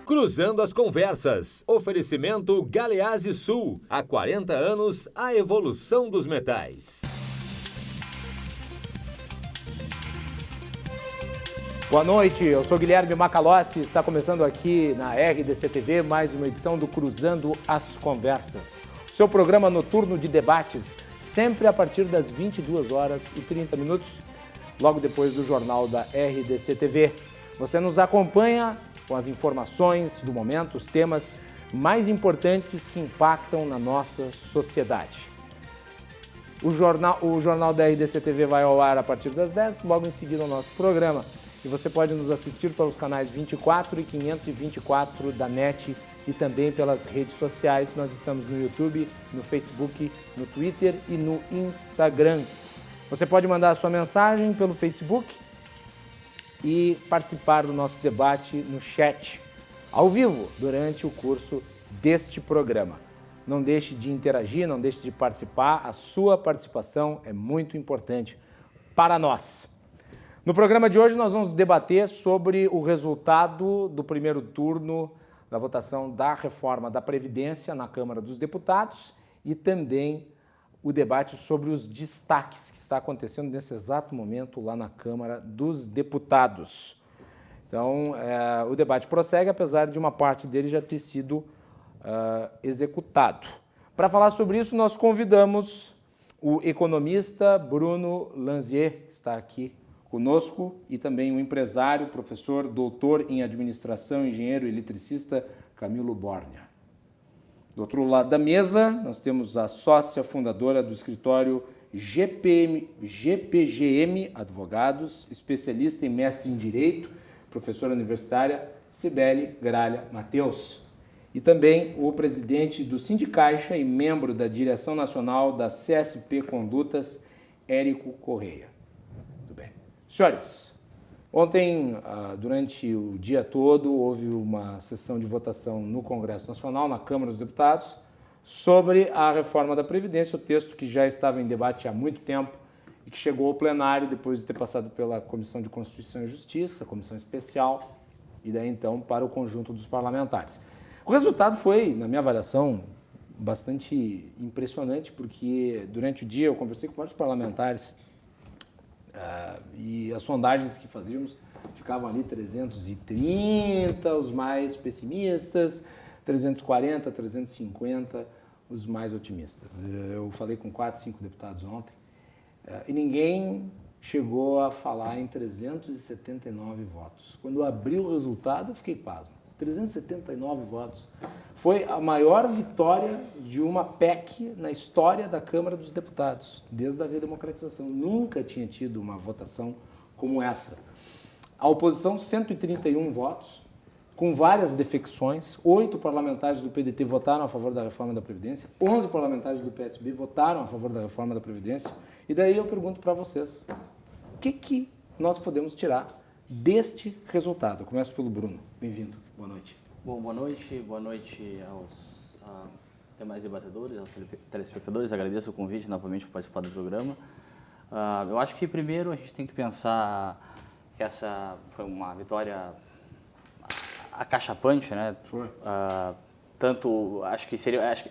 Cruzando as Conversas. Oferecimento Galeazzi Sul. Há 40 anos, a evolução dos metais. Boa noite, eu sou Guilherme Macalossi, está começando aqui na RDC TV mais uma edição do Cruzando as Conversas. O seu programa noturno de debates, sempre a partir das 22 horas e 30 minutos, logo depois do jornal da RDC TV. Você nos acompanha com as informações do momento, os temas mais importantes que impactam na nossa sociedade. O jornal da RDC TV vai ao ar a partir das 10, logo em seguida o nosso programa. E você pode nos assistir pelos canais 24 e 524 da NET e também pelas redes sociais. Nós estamos no YouTube, no Facebook, no Twitter e no Instagram. Você pode mandar a sua mensagem pelo Facebook e participar do nosso debate no chat, ao vivo, durante o curso deste programa. Não deixe de interagir, não deixe de participar. A sua participação é muito importante para nós. No programa de hoje, nós vamos debater sobre o resultado do primeiro turno da votação da reforma da Previdência na Câmara dos Deputados e também o debate sobre os destaques que está acontecendo nesse exato momento lá na Câmara dos Deputados. Então, o debate prossegue, apesar de uma parte dele já ter sido executado. Para falar sobre isso, nós convidamos o economista Bruno Lanzier, que está aqui conosco, e também o empresário, professor, doutor em administração, engenheiro e eletricista Camilo Borgna. Do outro lado da mesa, nós temos a sócia fundadora do escritório GPGM Advogados, especialista em mestre em Direito, professora universitária Cibele Gralha Mateus. E também o presidente do Sindicaixa e membro da direção nacional da CSP Condutas, Érico Correia. Muito bem. Senhores, ontem, durante o dia todo, houve uma sessão de votação no Congresso Nacional, na Câmara dos Deputados, sobre a reforma da Previdência, o texto que já estava em debate há muito tempo e que chegou ao plenário depois de ter passado pela Comissão de Constituição e Justiça, a Comissão Especial, e daí então para o conjunto dos parlamentares. O resultado foi, na minha avaliação, bastante impressionante, porque durante o dia eu conversei com vários parlamentares e as sondagens que fazíamos ficavam ali 330, os mais pessimistas, 340, 350, os mais otimistas. Eu falei com 4, 5 deputados ontem e ninguém chegou a falar em 379 votos. Quando eu abri o resultado, eu fiquei pasmo. 379 votos. Foi a maior vitória de uma PEC na história da Câmara dos Deputados, desde a redemocratização. Nunca tinha tido uma votação como essa. A oposição, 131 votos, com várias defecções. 8 parlamentares do PDT votaram a favor da reforma da Previdência, 11 parlamentares do PSB votaram a favor da reforma da Previdência. E daí eu pergunto para vocês, o que nós podemos tirar deste resultado? Eu começo pelo Bruno. Bem-vindo. Boa noite. Bom, boa noite aos demais debatedores, aos telespectadores. Agradeço o convite novamente para participar do programa. Eu acho que primeiro a gente tem que pensar que essa foi uma vitória acachapante, né? Foi.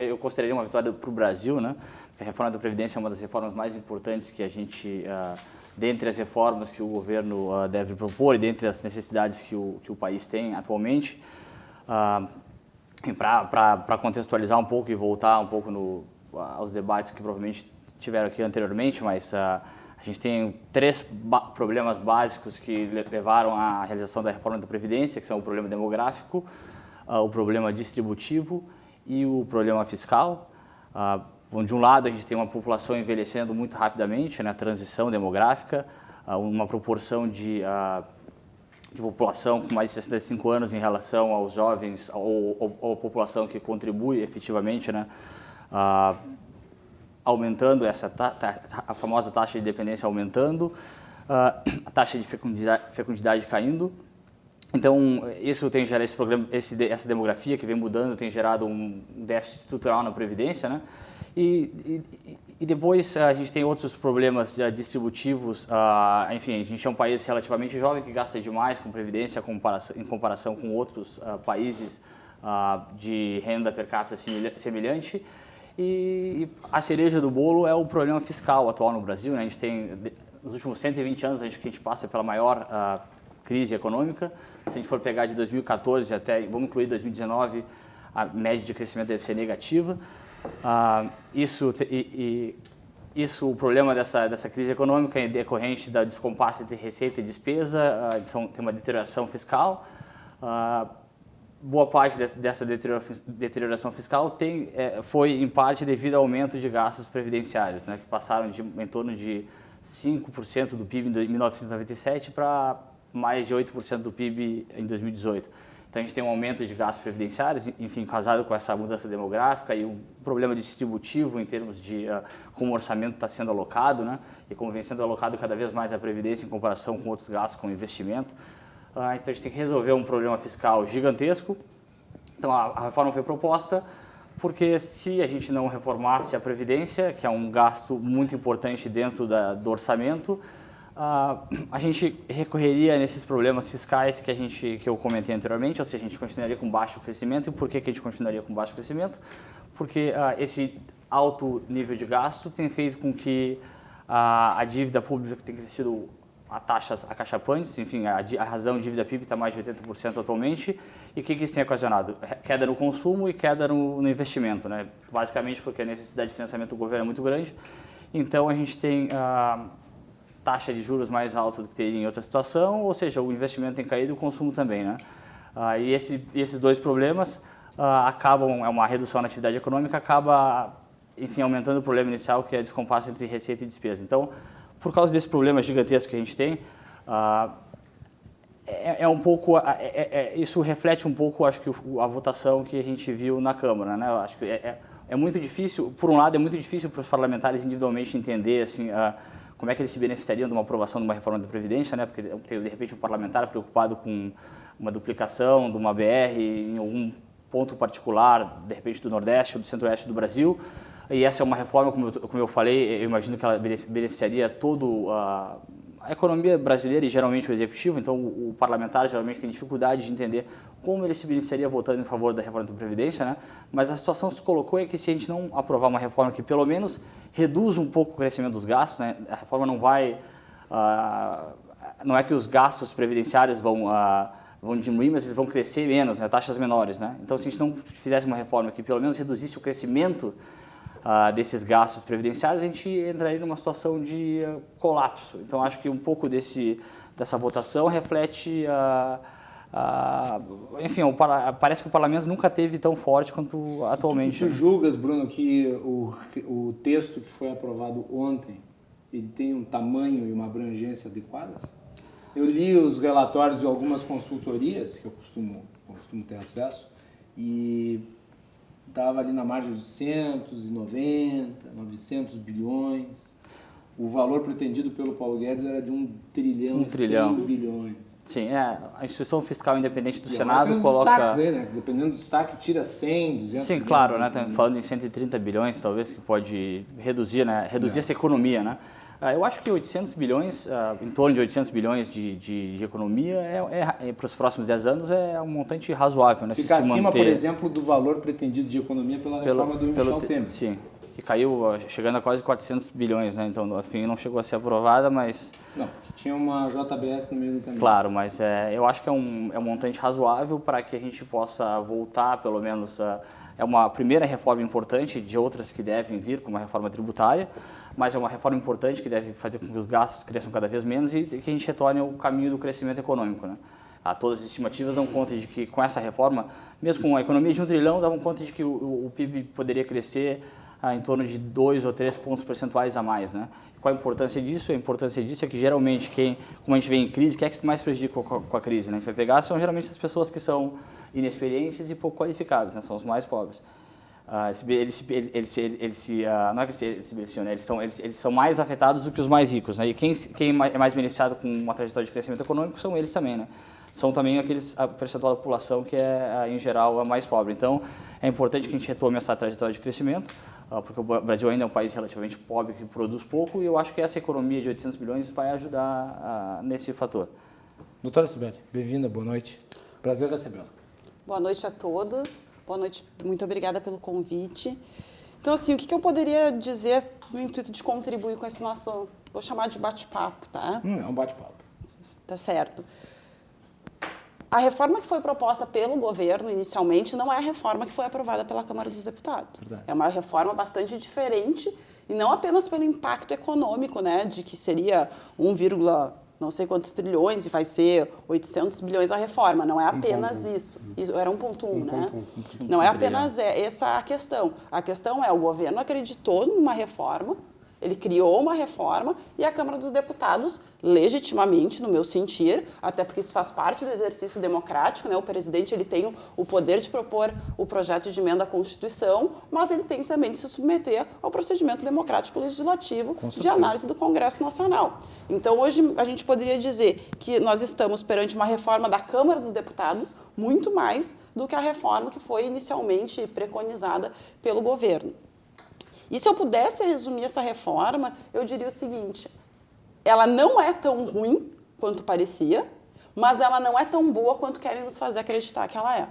Eu consideraria uma vitória para o Brasil, né? Porque a reforma da Previdência é uma das reformas mais importantes que a gente, dentre as reformas que o governo deve propor e dentre as necessidades que o país tem atualmente. Para contextualizar um pouco e voltar um pouco aos debates que provavelmente tiveram aqui anteriormente, mas a gente tem 3 problemas básicos que levaram à realização da reforma da Previdência, que são o problema demográfico, o problema distributivo e o problema fiscal. De um lado, a gente tem uma população envelhecendo muito rapidamente, né, a transição demográfica, uma proporção de população com mais de 65 anos em relação aos jovens ou população que contribui efetivamente, né, aumentando a famosa taxa de dependência aumentando, a taxa de fecundidade caindo. Então, isso tem gerado essa demografia que vem mudando, tem gerado um déficit estrutural na Previdência, né? E E depois a gente tem outros problemas distributivos. Enfim, a gente é um país relativamente jovem que gasta demais com previdência em comparação com outros países de renda per capita semelhante. E a cereja do bolo é o problema fiscal atual no Brasil, né? A gente tem, nos últimos 120 anos, a gente passa pela maior crise econômica. Se a gente for pegar de 2014 até, vamos incluir 2019, a média de crescimento deve ser negativa. O problema dessa crise econômica é decorrente da descompasso entre receita e despesa, tem uma deterioração fiscal. Boa parte dessa deterioração fiscal foi, em parte, devido ao aumento de gastos previdenciários, né, que passaram em torno de 5% do PIB em 1997 para mais de 8% do PIB em 2018. Então, a gente tem um aumento de gastos previdenciários, enfim, casado com essa mudança demográfica e um problema distributivo em termos de como o orçamento está sendo alocado, né, e como vem sendo alocado cada vez mais a previdência em comparação com outros gastos, como investimento. Então, a gente tem que resolver um problema fiscal gigantesco. Então, a reforma foi proposta porque se a gente não reformasse a Previdência, que é um gasto muito importante dentro do orçamento, a gente recorreria nesses problemas fiscais que eu comentei anteriormente, ou seja, a gente continuaria com baixo crescimento. E por que a gente continuaria com baixo crescimento? Porque esse alto nível de gasto tem feito com que a dívida pública tenha crescido a taxas acachapantes, enfim, a razão de dívida PIB está mais de 80% atualmente. E o que isso tem ocasionado? Queda no consumo e queda no investimento, né? Basicamente porque a necessidade de financiamento do governo é muito grande. Então, a gente tem taxa de juros mais alta do que teria em outra situação, ou seja, o investimento tem caído e o consumo também, né? E esses dois problemas acabam, uma redução na atividade econômica, acaba, enfim, aumentando o problema inicial, que é a descompasso entre receita e despesa. Então, por causa desse problema gigantesco que a gente tem, isso reflete um pouco, acho que, a votação que a gente viu na Câmara, né? Eu acho que é muito difícil, por um lado, é muito difícil para os parlamentares individualmente entender, assim, como é que eles se beneficiariam de uma aprovação de uma reforma da Previdência, né? Porque tem, de repente, um parlamentar preocupado com uma duplicação de uma BR em algum ponto particular, de repente do Nordeste ou do Centro-Oeste do Brasil. E essa é uma reforma, como eu falei, eu imagino que ela beneficiaria toda a economia brasileira e geralmente o executivo. Então, o parlamentar geralmente tem dificuldade de entender como ele se beneficiaria votando em favor da reforma da Previdência, né? Mas a situação que se colocou é que, se a gente não aprovar uma reforma que pelo menos reduz um pouco o crescimento dos gastos, né? A reforma não vai... não é que os gastos previdenciários vão diminuir, mas eles vão crescer menos, né? Taxas menores, né? Então, se a gente não fizesse uma reforma que pelo menos reduzisse o crescimento desses gastos previdenciários, a gente entraria numa situação de colapso. Então, acho que um pouco dessa votação reflete, enfim, parece que o parlamento nunca teve tão forte quanto atualmente. E tu julgas, Bruno, que o texto que foi aprovado ontem, ele tem um tamanho e uma abrangência adequadas? Eu li os relatórios de algumas consultorias, que eu costumo ter acesso, e estava ali na margem de 890, 900 bilhões. O valor pretendido pelo Paulo Guedes era de 1 trilhão, 100 bilhões. Sim, a instituição fiscal independente do e Senado tem os coloca... destaques aí, né? Dependendo do destaque, tira 100, 200 Sim, claro, né? Falando em 130 bilhões, talvez, que pode reduzir, né? Reduzir essa economia, né? Eu acho que 800 bilhões, em torno de 800 bilhões de economia, para os próximos 10 anos, é um montante razoável, né? Fica acima, por exemplo, do valor pretendido de economia pela reforma do Michel Temer. Sim, que caiu chegando a quase 400 bilhões, né? Então, enfim, não chegou a ser aprovada, mas... Não, tinha uma JBS no meio do caminho. Claro, mas eu acho que é um montante razoável para que a gente possa voltar, pelo menos, é uma primeira reforma importante de outras que devem vir, como a reforma tributária, mas é uma reforma importante que deve fazer com que os gastos cresçam cada vez menos e que a gente retorne ao caminho do crescimento econômico, né? Todas as estimativas dão conta de que, com essa reforma, mesmo com a economia de 1 trilhão, davam conta de que o PIB poderia crescer em torno de 2 ou 3 pontos percentuais a mais, né? E qual a importância disso? A importância disso é que, geralmente, como a gente vê em crise, quem é que mais prejudica com a crise, né? A gente vai pegar, são geralmente as pessoas que são inexperientes e pouco qualificadas, né? São os mais pobres. Não é que eles se beneficiam, né? Eles são mais afetados do que os mais ricos, né? E quem é mais beneficiado com uma trajetória de crescimento econômico são eles também, né? São também a percentual da população que é, em geral, a mais pobre. Então, é importante que a gente retome essa trajetória de crescimento. porque o Brasil ainda é um país relativamente pobre, que produz pouco, e eu acho que essa economia de 800 bilhões vai ajudar nesse fator. Doutora Cibele, bem-vinda, boa noite. Prazer recebê-la. Boa noite a todos. Boa noite, muito obrigada pelo convite. Então, assim, o que eu poderia dizer no intuito de contribuir com esse nosso, vou chamar de bate-papo, tá? É um bate-papo. Tá certo. A reforma que foi proposta pelo governo inicialmente não é a reforma que foi aprovada pela Câmara dos Deputados. Verdade. É uma reforma bastante diferente e não apenas pelo impacto econômico, né, de que seria 1, não sei quantos trilhões e vai ser 800 bilhões a reforma. Não é apenas isso. Isso era 1,1, né? Não é apenas essa a questão. A questão é o governo acreditou numa reforma, ele criou uma reforma e a Câmara dos Deputados, legitimamente, no meu sentir, até porque isso faz parte do exercício democrático, né? O presidente ele tem o poder de propor o projeto de emenda à Constituição, mas ele tem também de se submeter ao procedimento democrático legislativo de análise do Congresso Nacional. Então, hoje, a gente poderia dizer que nós estamos perante uma reforma da Câmara dos Deputados muito mais do que a reforma que foi inicialmente preconizada pelo governo. E se eu pudesse resumir essa reforma, eu diria o seguinte: ela não é tão ruim quanto parecia, mas ela não é tão boa quanto querem nos fazer acreditar que ela é.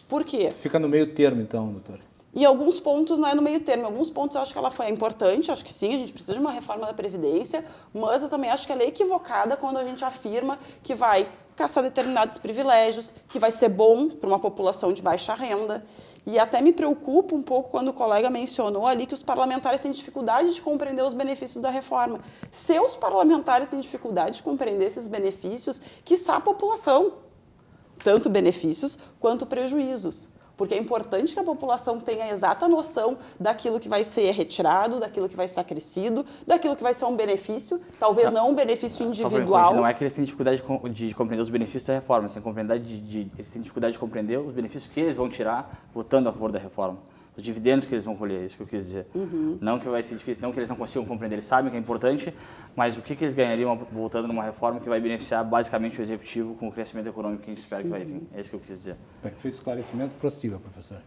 Por quê? Fica no meio termo, então, doutora. Em alguns pontos não é no meio termo. Em alguns pontos eu acho que ela foi importante, acho que sim, a gente precisa de uma reforma da Previdência, mas eu também acho que ela é equivocada quando a gente afirma que vai caçar determinados privilégios, que vai ser bom para uma população de baixa renda. E até me preocupa um pouco quando o colega mencionou ali que os parlamentares têm dificuldade de compreender os benefícios da reforma. Se os parlamentares têm dificuldade de compreender esses benefícios, quiçá a população, tanto benefícios quanto prejuízos. Porque é importante que a população tenha a exata noção daquilo que vai ser retirado, daquilo que vai ser acrescido, daquilo que vai ser um benefício, talvez não um benefício individual. Não é que eles têm dificuldade de compreender os benefícios da reforma, eles têm dificuldade de compreender os benefícios que eles vão tirar votando a favor da reforma. Os dividendos que eles vão colher, é isso que eu quis dizer. Não que vai ser difícil, não que eles não consigam compreender, eles sabem que é importante, mas o que eles ganhariam voltando numa reforma que vai beneficiar basicamente o executivo com o crescimento econômico que a gente espera que vai vir. É isso que eu quis dizer. Bem, feito esclarecimento, prossiga, professor.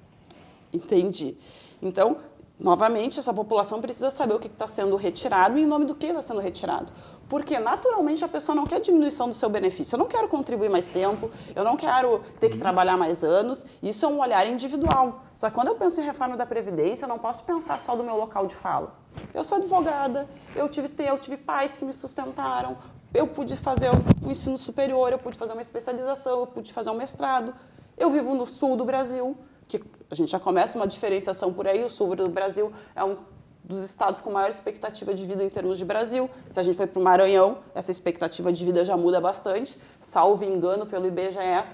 Entendi. Então, novamente, essa população precisa saber o que está sendo retirado e em nome do que está sendo retirado. Porque, naturalmente, a pessoa não quer diminuição do seu benefício. Eu não quero contribuir mais tempo, eu não quero ter que trabalhar mais anos. Isso é um olhar individual. Só que quando eu penso em reforma da Previdência, eu não posso pensar só do meu local de fala. Eu sou advogada, eu tive pais que me sustentaram, eu pude fazer um ensino superior, eu pude fazer uma especialização, eu pude fazer um mestrado. Eu vivo no sul do Brasil, que a gente já começa uma diferenciação por aí. O sul do Brasil é um dos estados com maior expectativa de vida em termos de Brasil. Se a gente for para o Maranhão, essa expectativa de vida já muda bastante. Salvo engano, pelo IBGE, a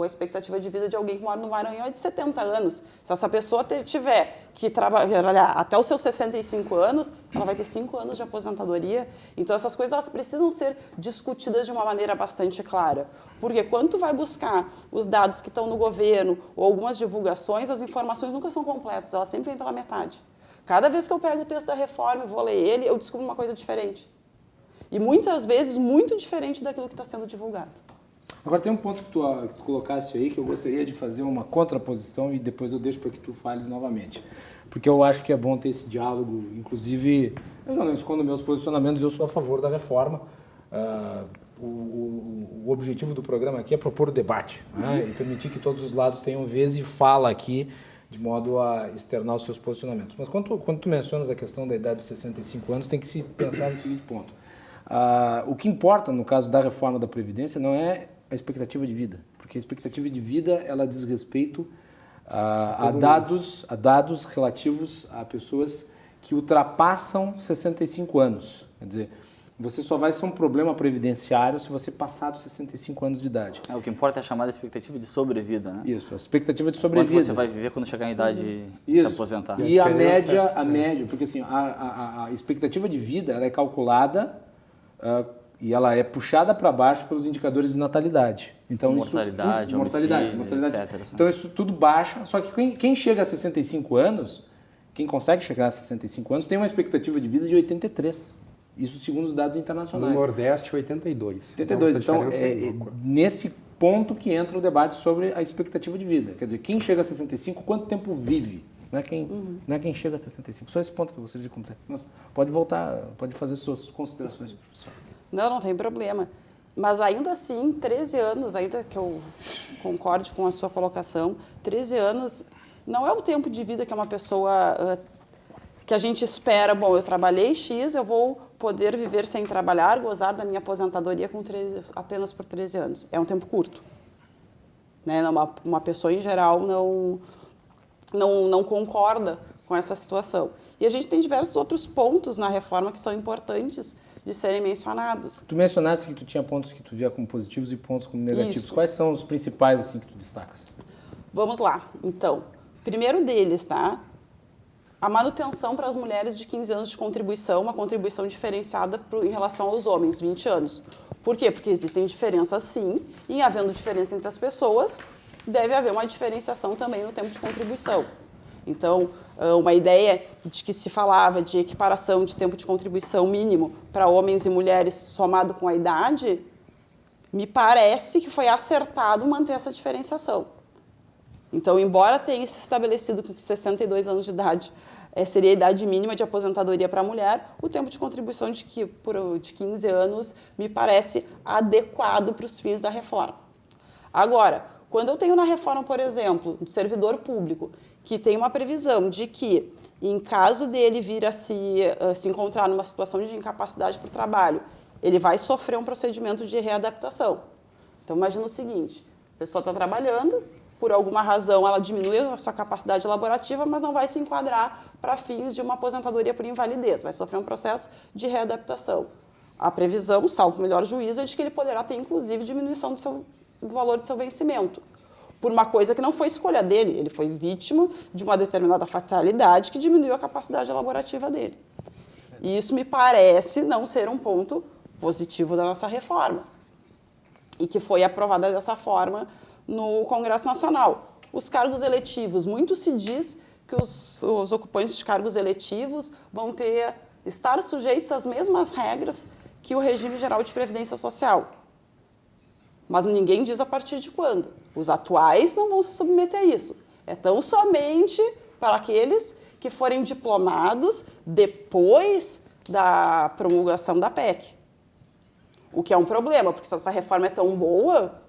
expectativa de vida de alguém que mora no Maranhão é de 70 anos. Se essa pessoa tiver que trabalhar até os seus 65 anos, ela vai ter 5 anos de aposentadoria. Então, essas coisas elas precisam ser discutidas de uma maneira bastante clara. Porque quando tu vai buscar os dados que estão no governo ou algumas divulgações, as informações nunca são completas, elas sempre vêm pela metade. Cada vez que eu pego o texto da reforma e vou ler ele, eu descubro uma coisa diferente. E muitas vezes muito diferente daquilo que está sendo divulgado. Agora tem um ponto que tu colocaste aí que eu gostaria de fazer uma contraposição e depois eu deixo para que tu fales novamente. Porque eu acho que é bom ter esse diálogo, inclusive, eu não escondo meus posicionamentos, eu sou a favor da reforma. O objetivo do programa aqui é propor o debate, né? E permitir que todos os lados tenham vez e fala aqui, de modo a externar os seus posicionamentos. Mas quando tu mencionas a questão da idade dos 65 anos, tem que se pensar no seguinte ponto. O que importa, no caso da reforma da Previdência, não é a expectativa de vida, porque a expectativa de vida ela diz respeito a dados relativos a pessoas que ultrapassam 65 anos. Quer dizer, você só vai ser um problema previdenciário se você passar dos 65 anos de idade. O que importa é a chamada expectativa de sobrevida, né? Isso, a expectativa de sobrevida. Quanto você vai viver quando chegar em idade de se aposentar. E a média, porque assim, a expectativa de vida ela é calculada e ela é puxada para baixo pelos indicadores de natalidade. Então, mortalidade, etc. Então isso tudo baixa, só que quem chega a 65 anos, quem consegue chegar a 65 anos, tem uma expectativa de vida de 83. Isso segundo os dados internacionais. No Nordeste, 82. 82. Então, é nesse ponto que entra o debate sobre a expectativa de vida. Quer dizer, quem chega a 65, quanto tempo vive? não é quem chega a 65. Só esse ponto que eu gostaria de comentar. Mas pode voltar, pode fazer suas considerações, professor. Não tem problema. Mas ainda assim, 13 anos, ainda que eu concorde com a sua colocação, 13 anos não é o tempo de vida que uma pessoa, que a gente espera, bom, eu trabalhei X, eu vou poder viver sem trabalhar, gozar da minha aposentadoria apenas por 13 anos. É um tempo curto. Né? Uma pessoa, em geral, não concorda com essa situação. E a gente tem diversos outros pontos na reforma que são importantes de serem mencionados. Tu mencionaste que tu tinha pontos que tu via como positivos e pontos como negativos. Isso. Quais são os principais assim que tu destacas? Vamos lá. Então, primeiro deles, tá? A manutenção para as mulheres de 15 anos de contribuição, uma contribuição diferenciada em relação aos homens, 20 anos. Por quê? Porque existem diferenças, sim, e havendo diferença entre as pessoas, deve haver uma diferenciação também no tempo de contribuição. Então, uma ideia de que se falava de equiparação de tempo de contribuição mínimo para homens e mulheres somado com a idade, me parece que foi acertado manter essa diferenciação. Então, embora tenha se estabelecido que 62 anos de idade seria a idade mínima de aposentadoria para a mulher, o tempo de contribuição de 15 anos me parece adequado para os fins da reforma. Agora, quando eu tenho na reforma, por exemplo, um servidor público, que tem uma previsão de que, em caso dele vir a se encontrar numa situação de incapacidade por trabalho, ele vai sofrer um procedimento de readaptação. Então, imagina o seguinte, a pessoa está trabalhando, por alguma razão ela diminui a sua capacidade laborativa, mas não vai se enquadrar para fins de uma aposentadoria por invalidez, vai sofrer um processo de readaptação. A previsão, salvo o melhor juízo, é de que ele poderá ter, inclusive, diminuição do valor do seu vencimento, por uma coisa que não foi escolha dele, ele foi vítima de uma determinada fatalidade que diminuiu a capacidade elaborativa dele. E isso me parece não ser um ponto positivo da nossa reforma, e que foi aprovada dessa forma no Congresso Nacional. Os cargos eletivos, muito se diz que os ocupantes de cargos eletivos vão estar sujeitos às mesmas regras que o regime geral de previdência social. Mas ninguém diz a partir de quando. Os atuais não vão se submeter a isso. É tão somente para aqueles que forem diplomados depois da promulgação da PEC. O que é um problema, porque se essa reforma é tão boa,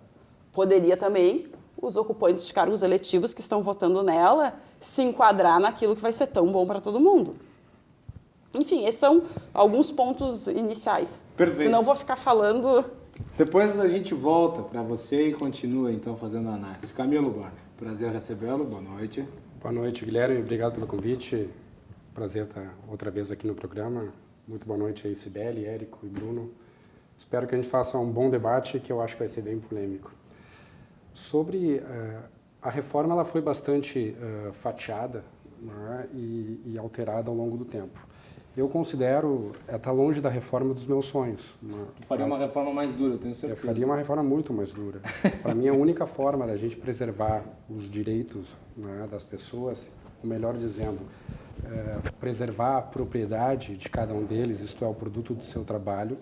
poderia também os ocupantes de cargos eletivos que estão votando nela se enquadrar naquilo que vai ser tão bom para todo mundo. Enfim, esses são alguns pontos iniciais. Perfeito. Senão eu vou ficar falando... Depois a gente volta para você e continua então fazendo a análise. Camilo Borner, prazer recebê-lo, boa noite. Boa noite, Guilherme, obrigado pelo convite. Prazer estar outra vez aqui no programa. Muito boa noite aí, Cibele, Érico e Bruno. Espero que a gente faça um bom debate, que eu acho que vai ser bem polêmico. Sobre a reforma, ela foi bastante fatiada, né, e alterada ao longo do tempo. Eu considero, está longe da reforma dos meus sonhos. Né? Tu faria uma reforma mais dura, eu tenho certeza. Eu faria uma reforma muito mais dura. Para mim, a única forma da gente preservar os direitos, né, das pessoas, ou melhor dizendo, preservar a propriedade de cada um deles, isto é, o produto do seu trabalho,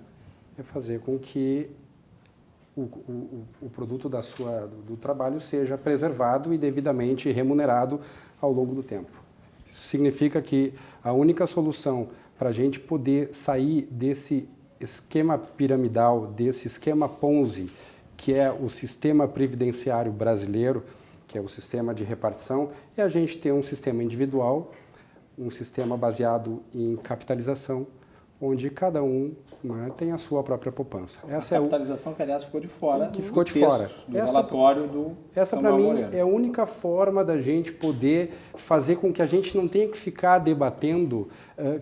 é fazer com que o produto do trabalho seja preservado e devidamente remunerado ao longo do tempo. Isso significa que a única solução para a gente poder sair desse esquema piramidal, desse esquema Ponzi, que é o sistema previdenciário brasileiro, que é o sistema de repartição, é a gente ter um sistema individual, um sistema baseado em capitalização, onde cada um, né, tem a sua própria poupança. Essa capitalização que, aliás, ficou de fora do relatório do Essa, para mim, é a única forma da gente poder fazer com que a gente não tenha que ficar debatendo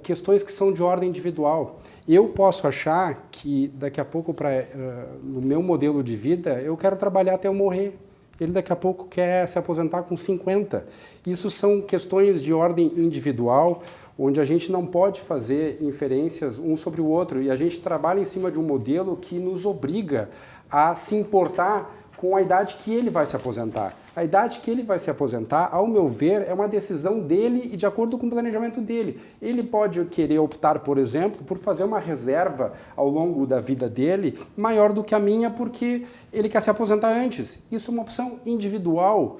questões que são de ordem individual. Eu posso achar que, daqui a pouco, no meu modelo de vida, eu quero trabalhar até eu morrer. Ele, daqui a pouco, quer se aposentar com 50. Isso são questões de ordem individual, onde a gente não pode fazer inferências um sobre o outro, e a gente trabalha em cima de um modelo que nos obriga a se importar com a idade que ele vai se aposentar. A idade que ele vai se aposentar, ao meu ver, é uma decisão dele e de acordo com o planejamento dele. Ele pode querer optar, por exemplo, por fazer uma reserva ao longo da vida dele maior do que a minha, porque ele quer se aposentar antes. Isso é uma opção individual.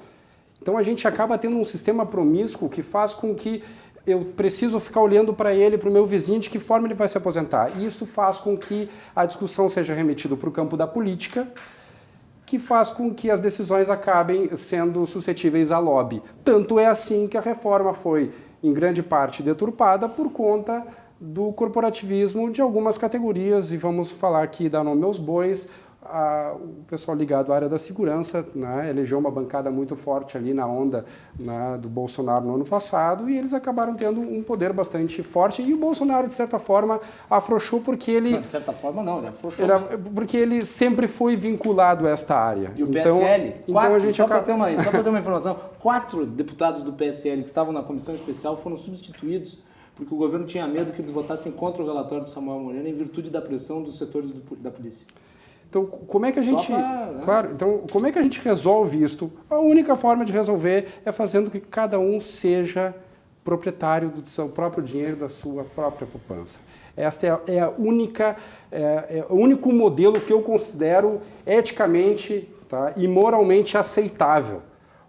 Então a gente acaba tendo um sistema promíscuo que faz com que eu preciso ficar olhando para ele, para o meu vizinho, de que forma ele vai se aposentar. E isso faz com que a discussão seja remetida para o campo da política, que faz com que as decisões acabem sendo suscetíveis a lobby. Tanto é assim que a reforma foi, em grande parte, deturpada por conta do corporativismo de algumas categorias, e vamos falar aqui, dar nome aos bois, o pessoal ligado à área da segurança, né, elegeu uma bancada muito forte ali na onda, né, do Bolsonaro no ano passado, e eles acabaram tendo um poder bastante forte, e o Bolsonaro, de certa forma, afrouxou porque ele... Não, de certa forma não, ele afrouxou. Porque ele sempre foi vinculado a esta área. E o PSL, só para ter uma informação, 4 deputados do PSL que estavam na comissão especial foram substituídos porque o governo tinha medo que eles votassem contra o relatório do Samuel Moreno em virtude da pressão dos setores da polícia. Então, como é que a gente... Então, como é que a gente resolve isto? A única forma de resolver é fazendo que cada um seja proprietário do seu próprio dinheiro, da sua própria poupança. Esta é o único modelo que eu considero eticamente, tá, e moralmente aceitável.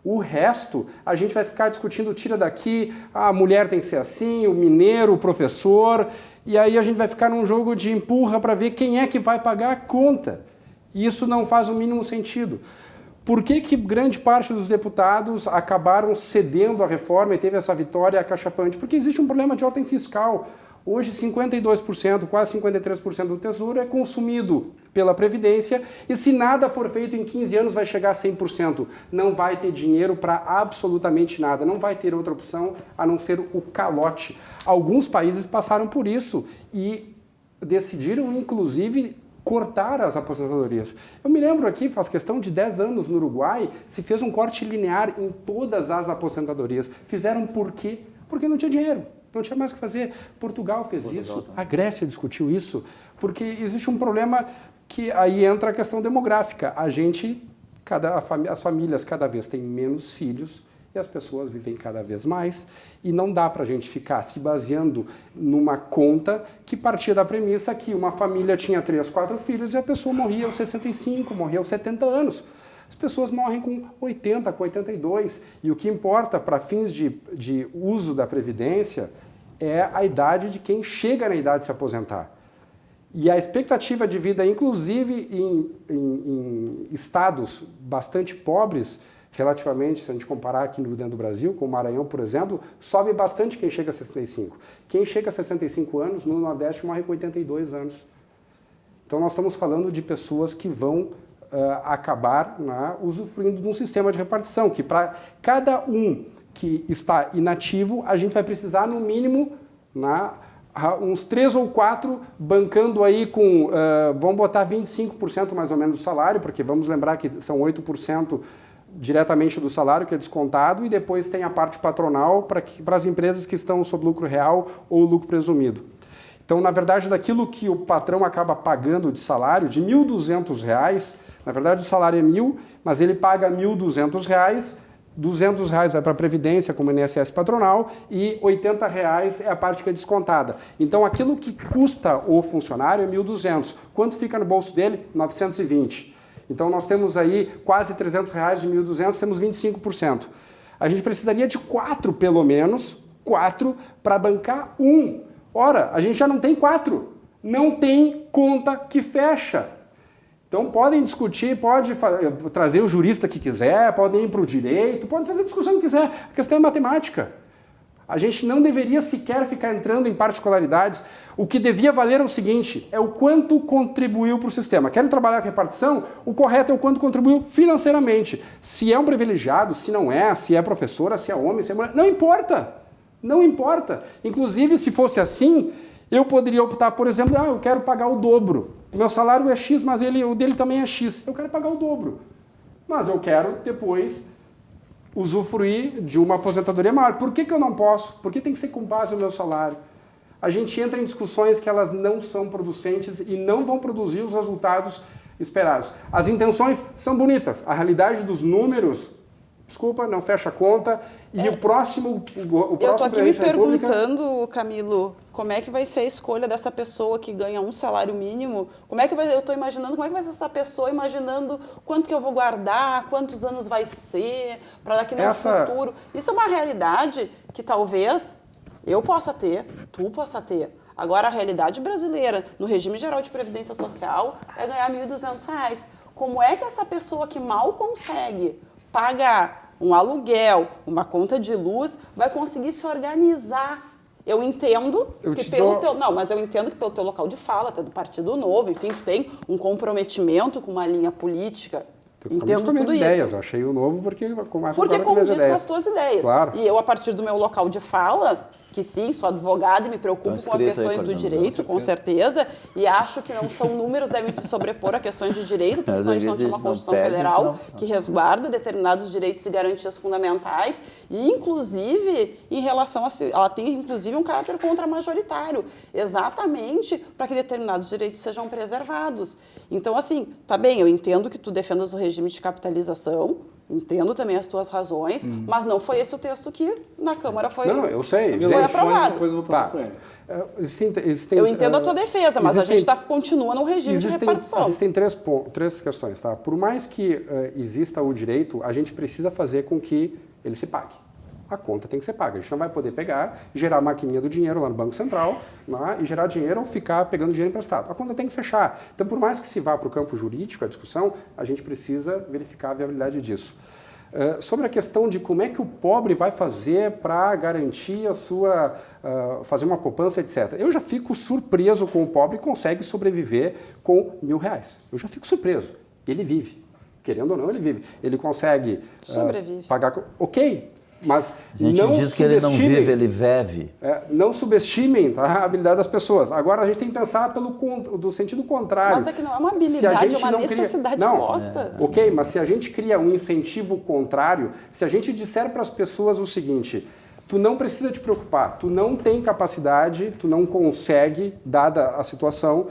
O resto, a gente vai ficar discutindo, tira daqui, a mulher tem que ser assim, o mineiro, o professor, e aí a gente vai ficar num jogo de empurra para ver quem é que vai pagar a conta. E isso não faz o mínimo sentido. Por que grande parte dos deputados acabaram cedendo à reforma e teve essa vitória acachapante? Porque existe um problema de ordem fiscal. Hoje, 52%, quase 53% do Tesouro é consumido pela Previdência, e se nada for feito em 15 anos vai chegar a 100%. Não vai ter dinheiro para absolutamente nada, não vai ter outra opção a não ser o calote. Alguns países passaram por isso e decidiram, inclusive, cortar as aposentadorias. Eu me lembro aqui, faz questão de 10 anos, no Uruguai, se fez um corte linear em todas as aposentadorias. Fizeram por quê? Porque não tinha dinheiro. Não tinha mais o que fazer. Portugal fez isso, a Grécia discutiu isso, porque existe um problema que aí entra a questão demográfica. As famílias cada vez têm menos filhos e as pessoas vivem cada vez mais, e não dá para a gente ficar se baseando numa conta que partia da premissa que uma família tinha 3, 4 filhos e a pessoa morria aos 65, morria aos 70 anos. As pessoas morrem com 80, com 82, e o que importa para fins de uso da Previdência é a idade de quem chega na idade de se aposentar. E a expectativa de vida, inclusive em estados bastante pobres, relativamente, se a gente comparar aqui no Rio Grande do Brasil, com o Maranhão, por exemplo, sobe bastante quem chega a 65. Quem chega a 65 anos, no Nordeste, morre com 82 anos. Então nós estamos falando de pessoas que vão acabar, né, usufruindo de um sistema de repartição, que para cada um que está inativo, a gente vai precisar, no mínimo, né, uns 3 ou 4 bancando aí com, vamos botar 25% mais ou menos do salário, porque vamos lembrar que são 8% diretamente do salário, que é descontado, e depois tem a parte patronal para as empresas que estão sob lucro real ou lucro presumido. Então, na verdade, daquilo que o patrão acaba pagando de salário, de R$ 1.200, na verdade o salário é 1.000, mas ele paga R$ 1.200, R$ 200 vai para a Previdência, como INSS patronal, e R$ 80 é a parte que é descontada. Então, aquilo que custa o funcionário é 1.200. Quanto fica no bolso dele? 920. Então, nós temos aí quase R$ 300 de 1.200, temos 25%. A gente precisaria de 4, pelo menos, 4 para bancar 1. Ora, a gente já não tem 4. Não tem conta que fecha. Então podem discutir, pode trazer o jurista que quiser, podem ir para o direito, podem fazer a discussão que quiser. A questão é matemática. A gente não deveria sequer ficar entrando em particularidades. O que devia valer é o seguinte, é o quanto contribuiu para o sistema. Querem trabalhar com repartição? O correto é o quanto contribuiu financeiramente. Se é um privilegiado, se não é, se é professora, se é homem, se é mulher, não importa. Não importa. Inclusive, se fosse assim, eu poderia optar, por exemplo, eu quero pagar o dobro. O meu salário é X, mas o dele também é X. Eu quero pagar o dobro. Mas eu quero, depois, usufruir de uma aposentadoria maior. Por que eu não posso? Por que tem que ser com base no meu salário? A gente entra em discussões que elas não são producentes e não vão produzir os resultados esperados. As intenções são bonitas. A realidade dos números desculpa, não fecha a conta. E o próximo Eu estou aqui me presidente da República... perguntando, Camilo, como é que vai ser a escolha dessa pessoa que ganha um salário mínimo? Como é que eu estou imaginando, como é que vai ser essa pessoa imaginando quanto que eu vou guardar, quantos anos vai ser, para daqui no futuro? Isso é uma realidade que talvez eu possa ter, tu possa ter. Agora, a realidade brasileira, no regime geral de previdência social, é ganhar R$ 1.200. Como é que essa pessoa que mal consegue pagar um aluguel, uma conta de luz, vai conseguir se organizar? Eu entendo que pelo teu local de fala, tu é do Partido Novo, enfim, tu tem um comprometimento com uma linha política. Entendo tudo isso. Ideias. Eu achei o Novo porque condiz com as tuas ideias. Claro. E eu, a partir do meu local de fala, que sim, sou advogada e me preocupo com as questões do direito, com certeza, e acho que não são números, devem se sobrepor a questões de direito, principalmente não tinha uma Constituição Federal que resguarda determinados direitos e garantias fundamentais, e inclusive, em relação a... Ela tem, inclusive, um caráter contramajoritário, exatamente para que determinados direitos sejam preservados. Então, assim, tá bem, eu entendo que tu defendas o regime de capitalização, entendo também as tuas razões, mas não foi esse o texto que na Câmara foi, eu sei. Foi aprovado. Depois eu vou passar para ele. Eu entendo a tua defesa, mas a gente continua num regime de repartição. Existem três questões. Tá? Por mais que exista o direito, a gente precisa fazer com que ele se pague. A conta tem que ser paga. A gente não vai poder pegar, gerar a maquininha do dinheiro lá no Banco Central, né, e gerar dinheiro ou ficar pegando dinheiro emprestado. A conta tem que fechar. Então, por mais que se vá para o campo jurídico, a discussão, a gente precisa verificar a viabilidade disso. Sobre a questão de como é que o pobre vai fazer para garantir a sua... fazer uma poupança, etc. Eu já fico surpreso com o pobre que consegue sobreviver com R$1.000. Eu já fico surpreso. Ele vive. Querendo ou não, ele vive. Ele consegue pagar... Ok. Mas a gente não diz que ele não vive, ele vive. Não subestimem a habilidade das pessoas. Agora, a gente tem que pensar do sentido contrário. Mas é que não é uma habilidade, é uma necessidade posta. Ok, mas se a gente cria um incentivo contrário, se a gente disser para as pessoas o seguinte, tu não precisa te preocupar, tu não tem capacidade, tu não consegue, dada a situação,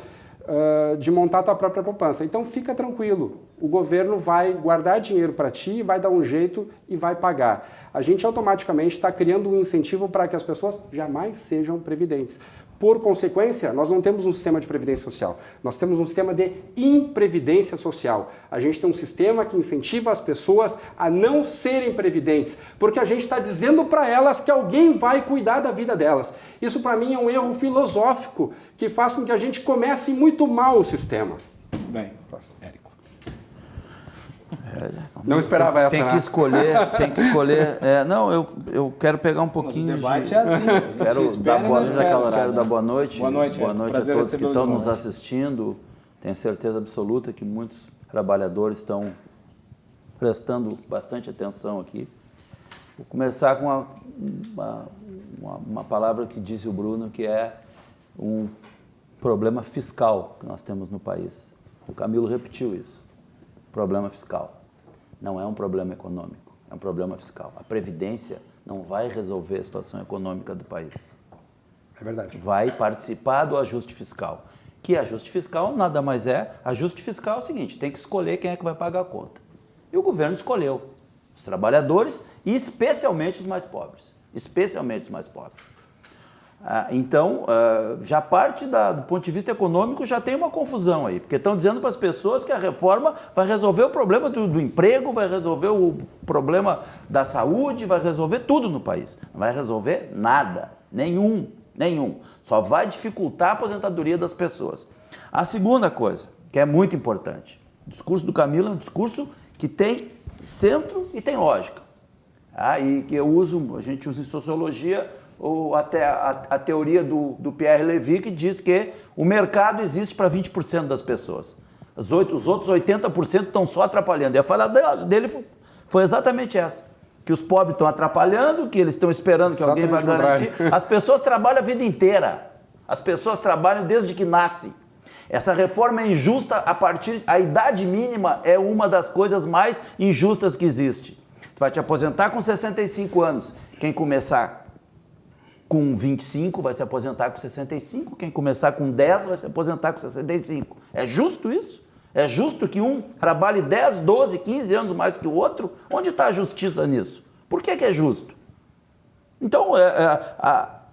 de montar tua própria poupança. Então, fica tranquilo. O governo vai guardar dinheiro para ti, vai dar um jeito e vai pagar. A gente automaticamente está criando um incentivo para que as pessoas jamais sejam previdentes. Por consequência, nós não temos um sistema de previdência social, nós temos um sistema de imprevidência social. A gente tem um sistema que incentiva as pessoas a não serem previdentes, porque a gente está dizendo para elas que alguém vai cuidar da vida delas. Isso, para mim, é um erro filosófico que faz com que a gente comece muito mal o sistema. Bem, Érico. Não esperava essa. Tem que escolher. Não, eu quero pegar um pouquinho. O debate é assim. Quero dar boa noite. Boa noite A todos que estão nos assistindo. Tenho certeza absoluta que muitos trabalhadores estão prestando bastante atenção aqui. Vou começar com uma palavra que disse o Bruno, que é um problema fiscal que nós temos no país. O Camilo repetiu isso. Problema fiscal. Não é um problema econômico, é um problema fiscal. A Previdência não vai resolver a situação econômica do país. É verdade. Vai participar do ajuste fiscal. Que ajuste fiscal nada mais é. Ajuste fiscal é o seguinte, tem que escolher quem é que vai pagar a conta. E o governo escolheu os trabalhadores e especialmente os mais pobres. Especialmente os mais pobres. Então, já parte do ponto de vista econômico, já tem uma confusão aí, porque estão dizendo para as pessoas que a reforma vai resolver o problema do emprego, vai resolver o problema da saúde, vai resolver tudo no país. Não vai resolver nada, nenhum. Só vai dificultar a aposentadoria das pessoas. A segunda coisa, que é muito importante, o discurso do Camilo é um discurso que tem centro e tem lógica. E que a gente usa em sociologia, ou até a teoria do Pierre Levy, que diz que o mercado existe para 20% das pessoas. Os outros 80% estão só atrapalhando. E a fala dele foi exatamente essa. Que os pobres estão atrapalhando, que eles estão esperando que alguém vai garantir. As pessoas trabalham a vida inteira. As pessoas trabalham desde que nascem. Essa reforma é injusta a idade mínima é uma das coisas mais injustas que existe. Tu vai te aposentar com 65 anos. Quem começar com 25 vai se aposentar com 65, quem começar com 10 vai se aposentar com 65. É justo isso? É justo que um trabalhe 10, 12, 15 anos mais que o outro? Onde está a justiça nisso? Por que é justo? Então,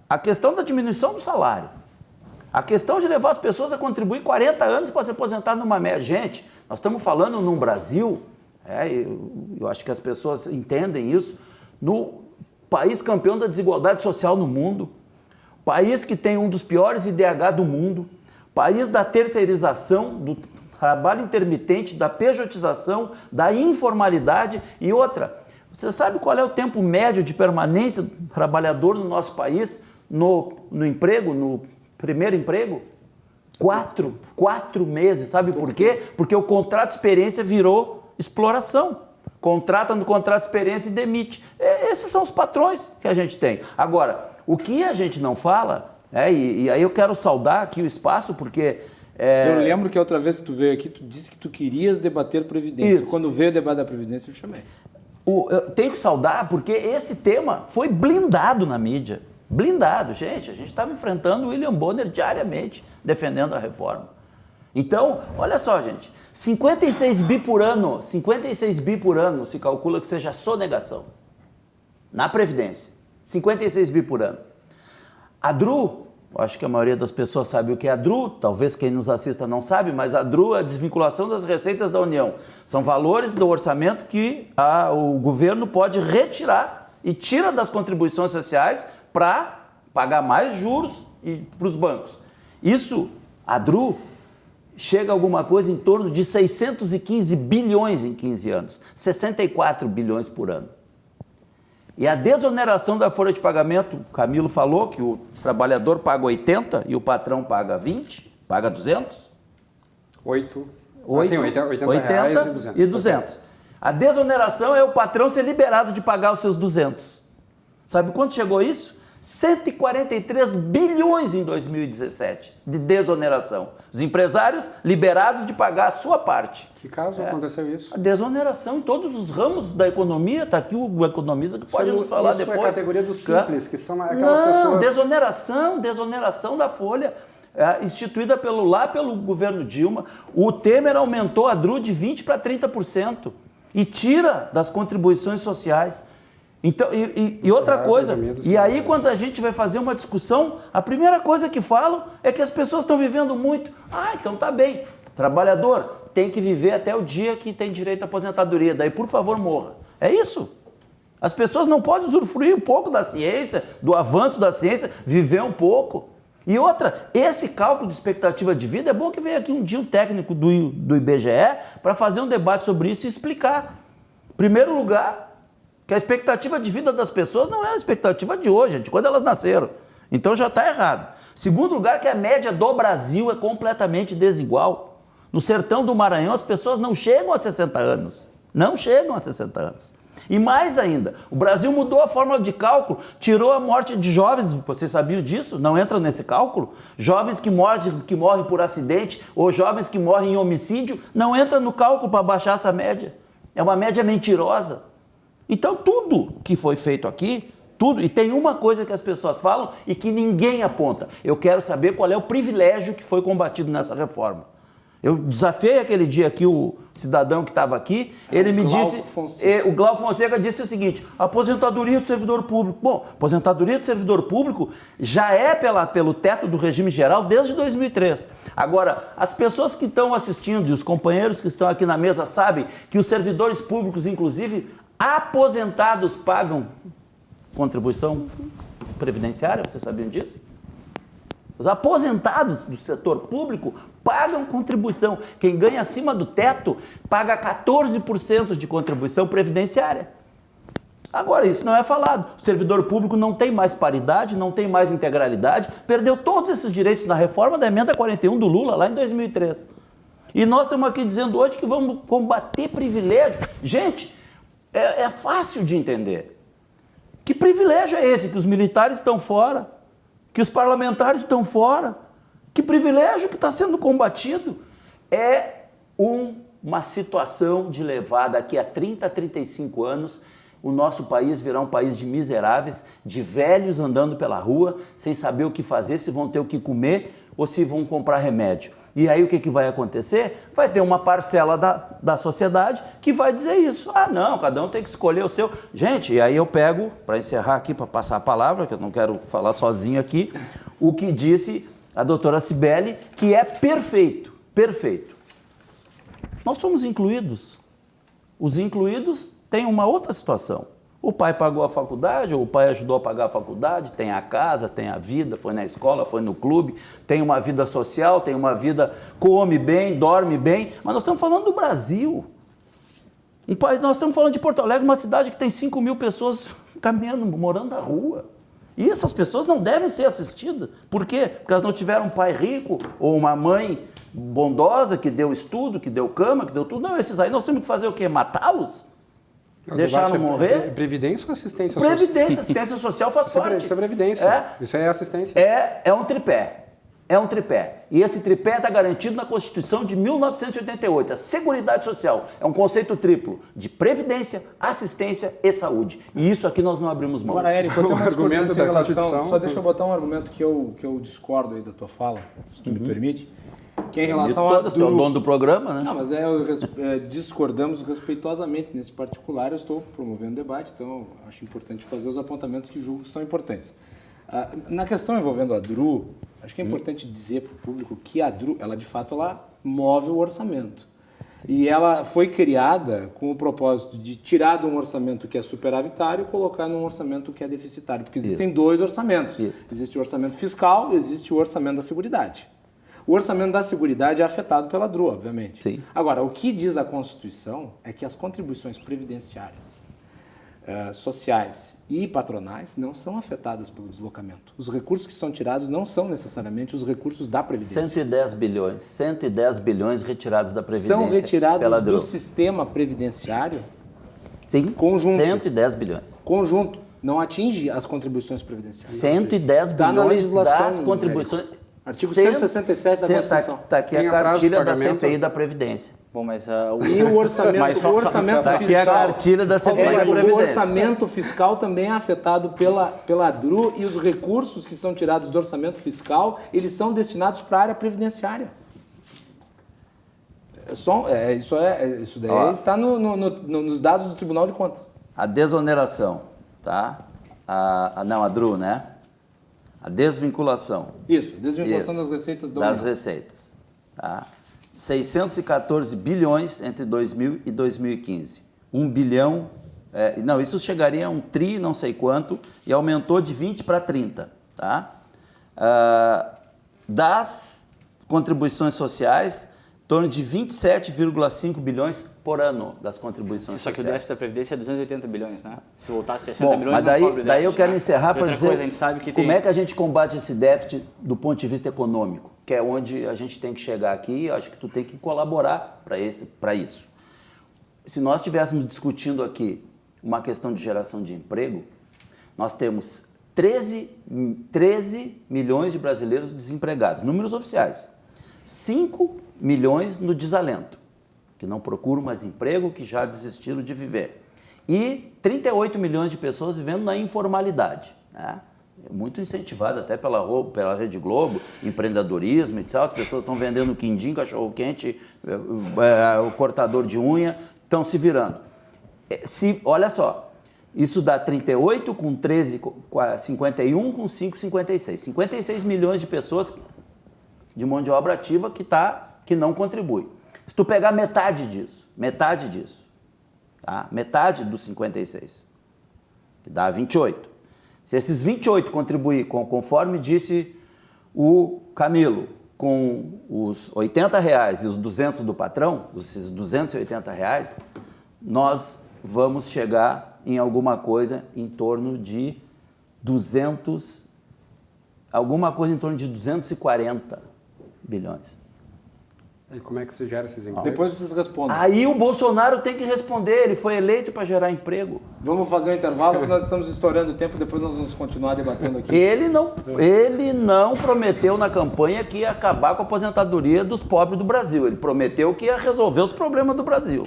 a questão da diminuição do salário, a questão de levar as pessoas a contribuir 40 anos para se aposentar numa média. Gente, nós estamos falando num Brasil, eu acho que as pessoas entendem isso, no país campeão da desigualdade social no mundo, país que tem um dos piores IDH do mundo, país da terceirização, do trabalho intermitente, da pejotização, da informalidade e outra. Você sabe qual é o tempo médio de permanência do trabalhador no nosso país, no emprego, no primeiro emprego? 4 meses. Sabe por quê? Porque o contrato de experiência virou exploração. Contrata no contrato de experiência e demite. Esses são os patrões que a gente tem. Agora, o que a gente não fala, e aí eu quero saudar aqui o espaço, porque... Eu lembro que a outra vez que tu veio aqui, tu disse que tu querias debater Previdência. Isso. Quando veio o debate da Previdência, eu chamei. Eu tenho que saudar porque esse tema foi blindado na mídia. Blindado, gente. A gente estava enfrentando o William Bonner diariamente, defendendo a reforma. Então, olha só, gente. 56 bi por ano se calcula que seja sonegação. Na Previdência. 56 bi por ano. A DRU, acho que a maioria das pessoas sabe o que é a DRU, talvez quem nos assista não sabe, mas a DRU é a desvinculação das receitas da União. São valores do orçamento que o governo pode retirar e tira das contribuições sociais para pagar mais juros para os bancos. Isso, a DRU, chega a alguma coisa em torno de 615 bilhões em 15 anos, 64 bilhões por ano. E a desoneração da folha de pagamento, o Camilo falou que o trabalhador paga 80 e o patrão paga 20, paga 200? 80 e 200. A desoneração é o patrão ser liberado de pagar os seus 200. Sabe quanto chegou isso? 143 bilhões em 2017 de desoneração. Os empresários liberados de pagar a sua parte. Que caso aconteceu isso? A desoneração em todos os ramos da economia. Está aqui o economista que pode nos falar isso depois. Isso é a categoria dos simples, que são aquelas pessoas... Desoneração da folha instituída pelo governo Dilma. O Temer aumentou a DRU de 20% para 30% e tira das contribuições sociais. Então, e outra coisa, e aí quando a gente vai fazer uma discussão, a primeira coisa que falam é que as pessoas estão vivendo muito. Então tá bem, trabalhador tem que viver até o dia que tem direito à aposentadoria, daí por favor morra. É isso. As pessoas não podem usufruir um pouco da ciência, do avanço da ciência, viver um pouco. E outra, esse cálculo de expectativa de vida, é bom que venha aqui um dia um técnico do IBGE para fazer um debate sobre isso e explicar. Em primeiro lugar, que a expectativa de vida das pessoas não é a expectativa de hoje, é de quando elas nasceram. Então já está errado. Segundo lugar, que a média do Brasil é completamente desigual. No sertão do Maranhão, as pessoas não chegam a 60 anos. Não chegam a 60 anos. E mais ainda, o Brasil mudou a fórmula de cálculo, tirou a morte de jovens, vocês sabiam disso? Não entra nesse cálculo? Jovens que morrem por acidente ou jovens que morrem em homicídio, não entra no cálculo para baixar essa média. É uma média mentirosa. Então, tudo que foi feito aqui, tudo, e tem uma coisa que as pessoas falam e que ninguém aponta. Eu quero saber qual é o privilégio que foi combatido nessa reforma. Eu desafiei aquele dia aqui o cidadão que estava aqui, ele me disse, o Glauco Fonseca disse o seguinte, aposentadoria do servidor público. Bom, aposentadoria do servidor público já é pelo teto do regime geral desde 2003. Agora, as pessoas que estão assistindo e os companheiros que estão aqui na mesa sabem que os servidores públicos, inclusive aposentados, pagam contribuição previdenciária, vocês sabiam disso? Os aposentados do setor público pagam contribuição. Quem ganha acima do teto paga 14% de contribuição previdenciária. Agora, isso não é falado. O servidor público não tem mais paridade, não tem mais integralidade, perdeu todos esses direitos na reforma da emenda 41 do Lula, lá em 2003. E nós estamos aqui dizendo hoje que vamos combater privilégio. Gente, é fácil de entender. Que privilégio é esse? Que os militares estão fora? Que os parlamentares estão fora? Que privilégio que está sendo combatido? É uma situação de levar daqui a 30, 35 anos, o nosso país virá um país de miseráveis, de velhos andando pela rua, sem saber o que fazer, se vão ter o que comer ou se vão comprar remédio. E aí o que vai acontecer? Vai ter uma parcela da sociedade que vai dizer isso. Ah, não, cada um tem que escolher o seu. Gente, e aí eu pego, para encerrar aqui, para passar a palavra, que eu não quero falar sozinho aqui, o que disse a doutora Cibele, que é perfeito, perfeito. Nós somos incluídos. Os incluídos têm uma outra situação. O pai pagou a faculdade, ou o pai ajudou a pagar a faculdade, tem a casa, tem a vida, foi na escola, foi no clube, tem uma vida social, tem uma vida, come bem, dorme bem, mas nós estamos falando do Brasil. Nós estamos falando de Porto Alegre, uma cidade que tem 5 mil pessoas caminhando, morando na rua. E essas pessoas não devem ser assistidas. Por quê? Porque elas não tiveram um pai rico ou uma mãe bondosa que deu estudo, que deu cama, que deu tudo. Não, esses aí nós temos que fazer o quê? Matá-los? Deixá-los morrer? Previdência ou assistência social? Previdência, assistência social faz parte. Isso é previdência. Isso é assistência. É um tripé. É um tripé. E esse tripé está garantido na Constituição de 1988. A Seguridade Social é um conceito triplo de previdência, assistência e saúde. E isso aqui nós não abrimos mão. Agora, Érico, eu tenho uma argumento da Constituição. Só deixa eu botar um argumento que eu discordo aí da tua fala, se tu me permite. Que é em relação a... Tu é o dono do programa, né? Não, mas discordamos respeitosamente nesse particular. Eu estou promovendo debate, então acho importante fazer os apontamentos que julgo que são importantes. Na questão envolvendo a DRU, acho que é importante dizer para o público que a DRU, ela de fato, ela move o orçamento. E ela foi criada com o propósito de tirar de um orçamento que é superavitário e colocar num orçamento que é deficitário. Porque existem dois orçamentos. Existe o orçamento fiscal e existe o orçamento da Seguridade. O orçamento da Seguridade é afetado pela DRU, obviamente. Sim. Agora, o que diz a Constituição é que as contribuições previdenciárias, sociais e patronais não são afetadas pelo deslocamento. Os recursos que são tirados não são necessariamente os recursos da Previdência. 110 bilhões retirados da Previdência. São retirados pela DRU. do sistema previdenciário. Sim, conjunto. 110 bilhões. Conjunto. Não atinge as contribuições previdenciárias. 110 Tá na bilhões legislação, das contribuições. Artigo 167 da Constituição. Está aqui Tem a prazo de cartilha da pagamento? CPI da Previdência. Bom, mas E o orçamento, Mas só- o orçamento Tá fiscal... aqui a cartilha da CPI da o Previdência. orçamento fiscal também é afetado pela DRU e os recursos que são tirados do orçamento fiscal, eles são destinados para a área previdenciária. Isso daí está nos dados do Tribunal de Contas. A desoneração, tá? A DRU, né? A desvinculação. Isso, desvinculação Isso, das receitas da das União. receitas. Tá? 614 bilhões entre 2000 e 2015. 1 bilhão... não, isso chegaria a um tri, não sei quanto, e aumentou de 20 para 30. Tá? Das contribuições sociais, em torno de 27,5 bilhões por ano das contribuições só que o sociais. déficit da Previdência é 280 bilhões, né? Se voltasse 60 Bom, bilhões, mas não cobre o daí eu déficit, quero né? encerrar E para outra dizer coisa, a gente sabe que como tem... é que a gente combate esse déficit do ponto de vista econômico, que é onde a gente tem que chegar aqui, eu acho que tu tem que colaborar para isso. Se nós estivéssemos discutindo aqui uma questão de geração de emprego, nós temos 13 milhões de brasileiros desempregados, números oficiais. 5 milhões no desalento, que não procuram mais emprego, que já desistiram de viver. E 38 milhões de pessoas vivendo na informalidade, né? Muito incentivado até pela Rede Globo, empreendedorismo e tal. As pessoas estão vendendo quindim, cachorro-quente, o cortador de unha, estão se virando. Olha só, isso dá 38 com 13, 51 com 5, 56. 56 milhões de pessoas de mão de obra ativa que não contribui. Se tu pegar metade disso, tá? Metade dos 56, que dá 28. Se esses 28 contribuir, conforme disse o Camilo, com os R$80 e os 200 do patrão, esses R$280, nós vamos chegar em alguma coisa em torno de 240 bilhões. E como é que se gera esses empregos? Depois vocês respondem. Aí o Bolsonaro tem que responder, ele foi eleito para gerar emprego. Vamos fazer um intervalo, porque nós estamos estourando o tempo, depois nós vamos continuar debatendo aqui. Ele não prometeu na campanha que ia acabar com a aposentadoria dos pobres do Brasil. Ele prometeu que ia resolver os problemas do Brasil.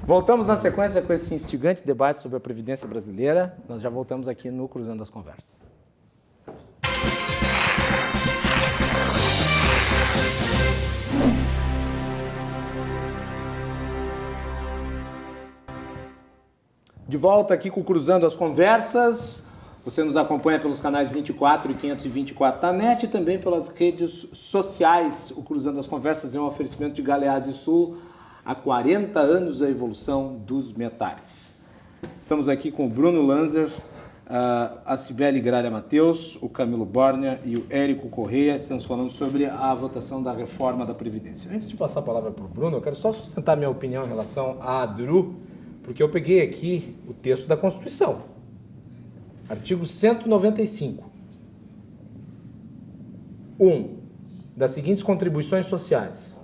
Voltamos na sequência com esse instigante debate sobre a Previdência brasileira. Nós já voltamos aqui no Cruzando as Conversas. De volta aqui com o Cruzando as Conversas. Você nos acompanha pelos canais 24 e 524 da NET e também pelas redes sociais. O Cruzando as Conversas é um oferecimento de Galeazzi Sul, há 40 anos a evolução dos metais. Estamos aqui com o Bruno Lanzer, a Cibele Gralha Mateus, o Camilo Borner e o Érico Correia. Estamos falando sobre a votação da reforma da Previdência. Antes de passar a palavra para o Bruno, eu quero só sustentar minha opinião em relação à DRU, porque eu peguei aqui o texto da Constituição. Artigo 195. 1. Das seguintes contribuições sociais.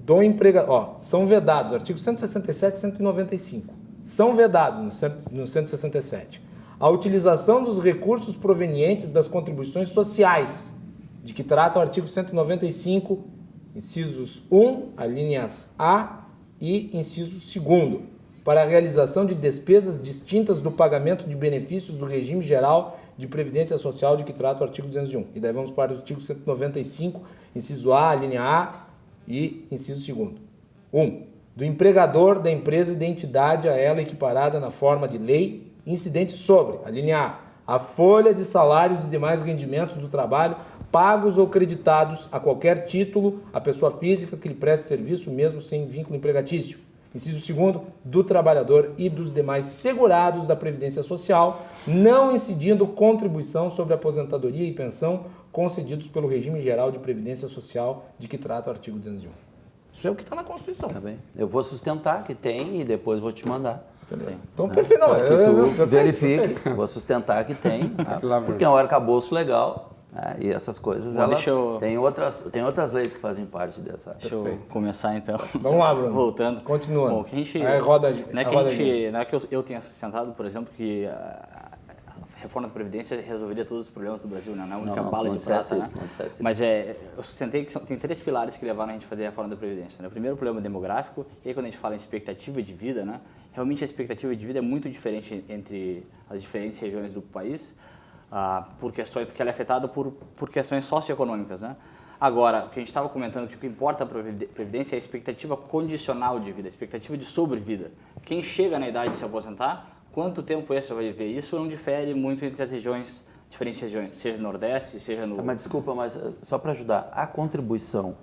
Do empregador. São vedados, artigo 167 e 195. São vedados no 167. A utilização dos recursos provenientes das contribuições sociais, de que trata o artigo 195, incisos 1, alíneas A e inciso 2º, para a realização de despesas distintas do pagamento de benefícios do regime geral de previdência social de que trata o artigo 201. E daí vamos para o artigo 195, inciso A, linha A e inciso 2º. 1. Do empregador da empresa e da entidade a ela equiparada na forma de lei incidente sobre, a linha A, a folha de salários e demais rendimentos do trabalho pagos ou creditados a qualquer título à pessoa física que lhe preste serviço, mesmo sem vínculo empregatício. Inciso 2º, do trabalhador e dos demais segurados da Previdência Social, não incidindo contribuição sobre aposentadoria e pensão concedidos pelo regime geral de Previdência Social de que trata o artigo 201. Isso é o que está na Constituição. Tá bem. Eu vou sustentar que tem e depois vou te mandar. Então, perfeito. Não, tu verifique, vou sustentar que tem, tá? Porque é um arcabouço legal. E essas coisas, elas tem outras leis que fazem parte dessa. Deixa eu começar então. Vamos lá, Bruno. Voltando. Continua. Bom, que a gente, não é que eu tenha sustentado, por exemplo, que a reforma da Previdência resolveria todos os problemas do Brasil, né? Não é a única bala de prata, né? Mas eu sustentei que tem 3 pilares que levaram a gente a fazer a reforma da Previdência, né? O primeiro, o problema demográfico, e aí quando a gente fala em expectativa de vida, né? Realmente a expectativa de vida é muito diferente entre as diferentes regiões do país, porque ela é afetada por questões socioeconômicas, né? Agora, o que a gente estava comentando, que o que importa para a Previdência é a expectativa condicional de vida, a expectativa de sobrevida. Quem chega na idade de se aposentar, quanto tempo esse vai viver? Isso não difere muito entre as regiões, diferentes regiões, seja no Nordeste, seja no... Mas desculpa, mas só para ajudar, a contribuição,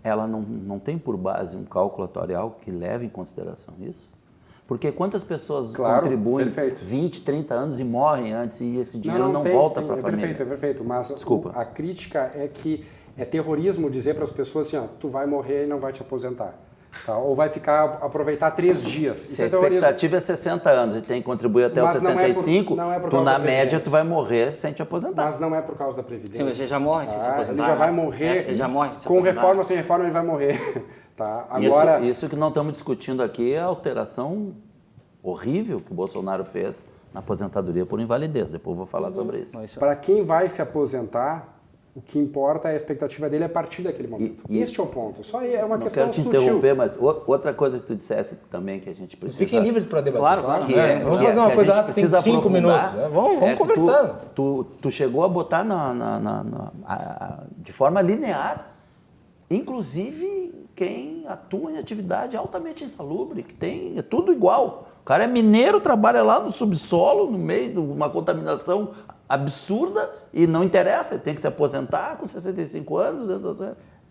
ela não tem por base um cálculo atuarial que leve em consideração isso? Porque quantas pessoas contribuem 20, 30 anos e morrem antes e esse dinheiro não volta para a família? Perfeito. Mas desculpa. A crítica é que é terrorismo dizer para as pessoas assim, ó, tu vai morrer e não vai te aposentar. Tá? Ou vai aproveitar 3 dias. Se a expectativa é 60 anos e tem que contribuir até os 65, tu na média tu vai morrer sem te aposentar. Mas não é por causa da Previdência. Sim, mas você já morre se aposentar. Ele já vai morrer. Ele já morre se com reforma ou sem reforma ele vai morrer. Tá? Agora, isso que não estamos discutindo aqui é a alteração horrível que o Bolsonaro fez na aposentadoria por invalidez. Depois eu vou falar sobre isso. Para quem vai se aposentar, o que importa é a expectativa dele a partir daquele momento. Este é o ponto. Só é uma questão sutil. Não quero te interromper, mas outra coisa que tu dissesse também que a gente precisa... Fiquem livres para debater. Claro. Vamos fazer uma coisa rápida, tem 5 minutos. Vamos conversando. Tu chegou a botar de forma linear, inclusive quem atua em atividade altamente insalubre, que tem tudo igual. O cara é mineiro, trabalha lá no subsolo, no meio de uma contaminação absurda e não interessa, ele tem que se aposentar com 65 anos.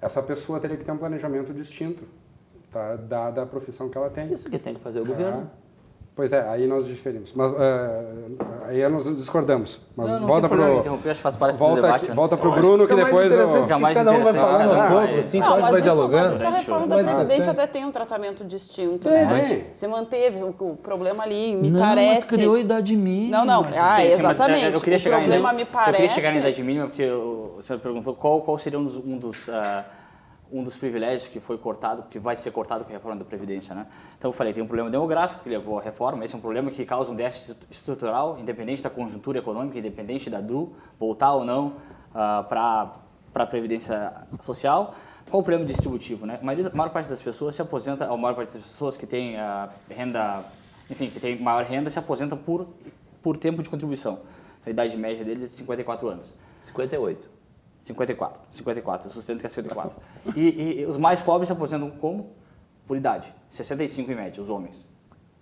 Essa pessoa teria que ter um planejamento distinto, tá? Dada a profissão que ela tem. Isso que tem que fazer o governo. Pois é, aí nós diferimos. Mas aí nós discordamos. Mas não volta para o... Interromper, acho que faz parte do debate. Volta para o Bruno, que depois... Cada um vai falando aos poucos, assim, pode vai dialogando. Mas a reforma da Previdência até tem um tratamento distinto, né? Você manteve o problema ali, me parece... Mas criou idade mínima. Não, Eu exatamente. queria chegar o problema me parece... Eu queria chegar na idade mínima, porque o senhor perguntou qual seria um dos privilégios que foi cortado, que vai ser cortado com a reforma da Previdência, né? Então eu falei, tem um problema demográfico que levou à reforma, esse é um problema que causa um déficit estrutural, independente da conjuntura econômica, independente da DRU, voltar ou não para a Previdência Social. Qual o problema distributivo, né? A maior parte das pessoas se aposenta, a maior parte das pessoas que tem renda, enfim, que tem maior renda se aposenta por tempo de contribuição. A idade média deles é de 54 anos. 58. 54, eu sustento que é 54. E os mais pobres se aposentam como? Por idade, 65 em média, os homens.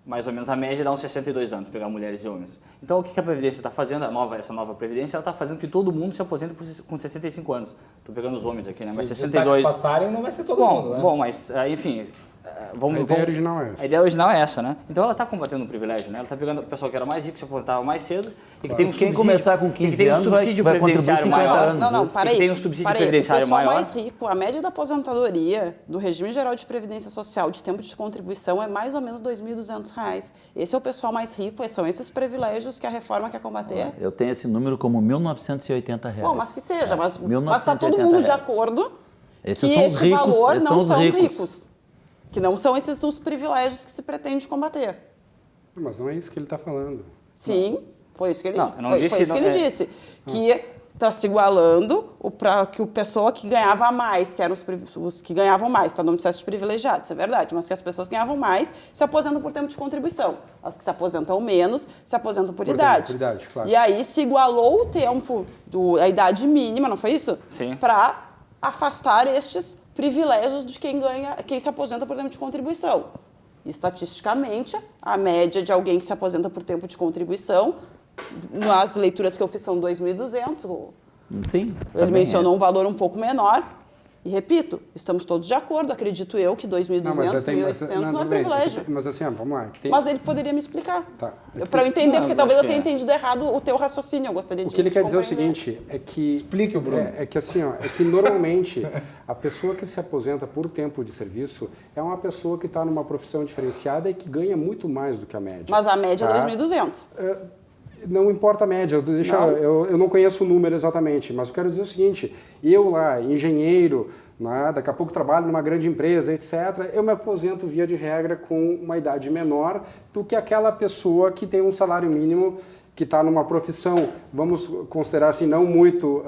mais ou menos a média dá uns 62 anos, pegar mulheres e homens. Então o que a Previdência está fazendo, essa nova Previdência, ela está fazendo que todo mundo se aposente com 65 anos. Estou pegando os homens aqui, né? Mas Se 62... os passarem, não vai ser todo mundo, né? Bom, mas enfim... A ideia original é essa. A ideia original é essa, né? Então ela está combatendo o privilégio, né? Ela está pegando o pessoal que era mais rico, se aposentava mais cedo e que tem um Quem subsídio, começar com 15 anos vai contribuir previdenciário 50 maior. anos. Não, para aí. Tem um subsídio para aí. previdenciário O pessoal maior. mais rico, a média da aposentadoria do Regime Geral de Previdência Social de tempo de contribuição é mais ou menos R$ 2.200. Esse é o pessoal mais rico, são esses privilégios que a reforma quer combater. Eu tenho esse número como R$ 1.980. Bom, mas que seja, mas está 1.980 todo mundo de reais. acordo Esses que são os esse ricos, valor esses não os são ricos. ricos. Que não são esses os privilégios que se pretende combater. Mas não é isso que ele está falando. Sim, foi isso que ele, Não, eu não foi disse, isso que não, ele é- disse. Que está se igualando para que o pessoa que ganhava mais, que eram os que ganhavam mais, tá? Não precisa de privilegiados, isso é verdade, mas que as pessoas que ganhavam mais se aposentam por tempo de contribuição. As que se aposentam menos se aposentam por idade. Por idade, claro. E aí se igualou o tempo, a idade mínima, não foi isso? Sim. Para afastar estes privilégios de quem se aposenta por tempo de contribuição. Estatisticamente, a média de alguém que se aposenta por tempo de contribuição, nas leituras que eu fiz são 2.200, Sim. ele mencionou um valor um pouco menor. E repito, estamos todos de acordo, acredito eu, que 2.200, 1.800 não é privilégio. Mas assim, vamos lá. Mas ele poderia me explicar. Tá. Para eu entender, Não, porque eu talvez eu acho tenha que é. entendido errado o teu raciocínio. Eu gostaria O de que ele quer dizer é o compreender. seguinte, é que... Explique, Bruno. É que assim, ó, é que normalmente a pessoa que se aposenta por tempo de serviço é uma pessoa que está numa profissão diferenciada e que ganha muito mais do que a média. Mas a média Tá? é 2.200. Não importa a média, eu não conheço o número exatamente, mas eu quero dizer o seguinte, eu lá, engenheiro, né, daqui a pouco trabalho numa grande empresa, etc., eu me aposento via de regra com uma idade menor do que aquela pessoa que tem um salário mínimo, que está numa profissão, vamos considerar assim, não muito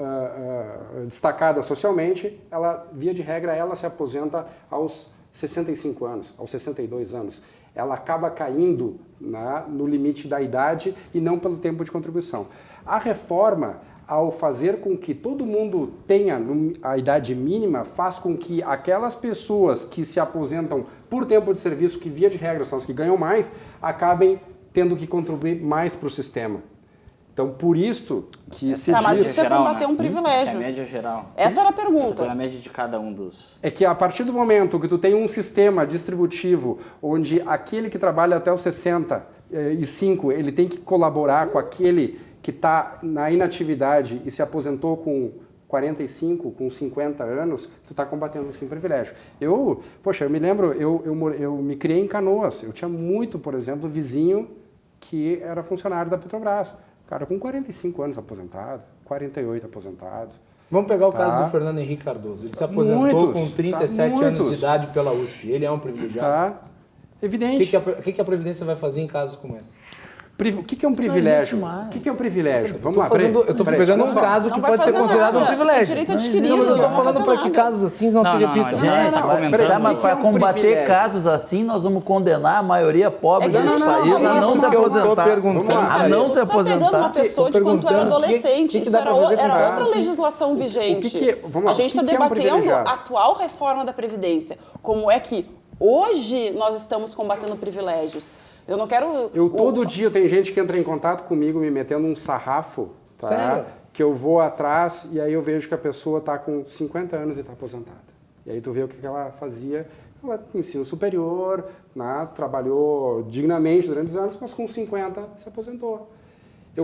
destacada socialmente, ela, via de regra, ela se aposenta aos 65 anos, aos 62 anos. Ela acaba caindo no limite da idade e não pelo tempo de contribuição. A reforma, ao fazer com que todo mundo tenha a idade mínima, faz com que aquelas pessoas que se aposentam por tempo de serviço, que via de regra são as que ganham mais, acabem tendo que contribuir mais para o sistema. Então, por isso que se mas diz... isso é combater um privilégio. É a média geral. Essa era a Foi pergunta. a média de cada um dos... É que a partir do momento que tu tem um sistema distributivo onde aquele que trabalha até os 65, ele tem que colaborar com aquele que está na inatividade e se aposentou com 45, com 50 anos, tu está combatendo assim privilégio. Eu me lembro, eu me criei em Canoas, eu tinha muito, por exemplo, vizinho que era funcionário da Petrobras. Cara, com 45 anos aposentado, 48 aposentado. Vamos pegar o Tá. caso do Fernando Henrique Cardoso. Ele se aposentou Muitos, com 37 tá, anos de muitos. idade pela USP. Ele é um privilegiado. Tá? O Evidente. que a Previdência vai fazer em casos como esse? O que é um privilégio? O que é um privilégio? Vamos lá, peraí. Eu estou Peraí, pegando um olha só. caso que Não vai pode ser fazer considerado um nada. privilégio. Direito Não, adquirido, eu estou não vai falando fazer para que nada. casos assim não se Não, repitam. não, Gente, tá comentando. peraí, tá, mas o que para é um combater privilégio? casos assim, nós vamos condenar a maioria pobre É que desse não, país não, a não, não isso se que eu tô aposentar. perguntando. A não se Tu tá pegando uma aposentar. pessoa de Tô quando tu era perguntando adolescente. que Isso dá era, pra fazer com era base? outra legislação vigente. Vamos lá, a gente está o que é um debatendo privilegiado? a atual reforma da Previdência. Como é que hoje nós estamos combatendo privilégios. Eu não quero... Todo dia tem gente que entra em contato comigo me metendo um sarrafo, tá? Sério? Que eu vou atrás e aí eu vejo que a pessoa está com 50 anos e está aposentada. E aí tu vê o que ela fazia. Ela tem ensino superior, né? Trabalhou dignamente durante os anos, mas com 50 se aposentou. eu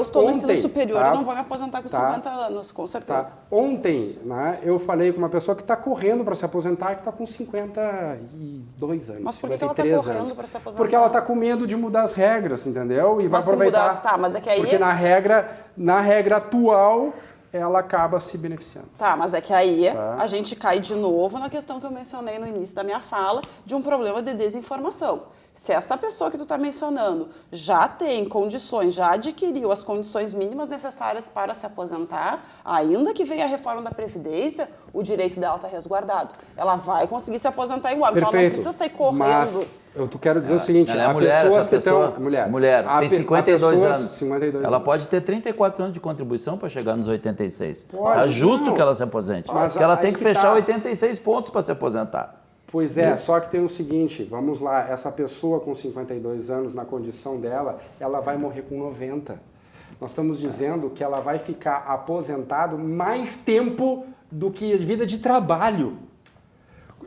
estou no ensino ontem, superior, tá? eu não vou me aposentar com 50 anos, com certeza. Tá. Ontem, né, eu falei com uma pessoa que está correndo para se aposentar, que está com 52 anos. Mas por que ela tá 53 correndo anos. pra se aposentar? Porque ela está com medo de mudar as regras, entendeu? E vai Mas se aproveitar. mudar- tá, mas é que aí- Porque na regra atual, ela acaba se beneficiando. Tá, mas é que aí Tá. a gente cai de novo na questão que eu mencionei no início da minha fala, de um problema de desinformação. Se essa pessoa que tu está mencionando já tem condições, já adquiriu as condições mínimas necessárias para se aposentar, ainda que venha a reforma da Previdência, o direito dela está resguardado. Ela vai conseguir se aposentar igual, então ela não Perfeito. precisa sair correndo. Mas eu quero dizer o seguinte, Ela é há mulher, pessoas essa que pessoa. estão... Mulher. Mulher, tem 52 anos. 52 Ela anos. pode ter 34 anos de contribuição para chegar nos 86. Pode, Tá justo não. que ela se aposente. Mas Porque ela aí tem que que fechar tá. 86 pontos para se aposentar. Pois é, só que tem o seguinte, vamos lá, essa pessoa com 52 anos, na condição dela, ela vai morrer com 90. Nós estamos dizendo que ela vai ficar aposentado mais tempo do que a vida de trabalho.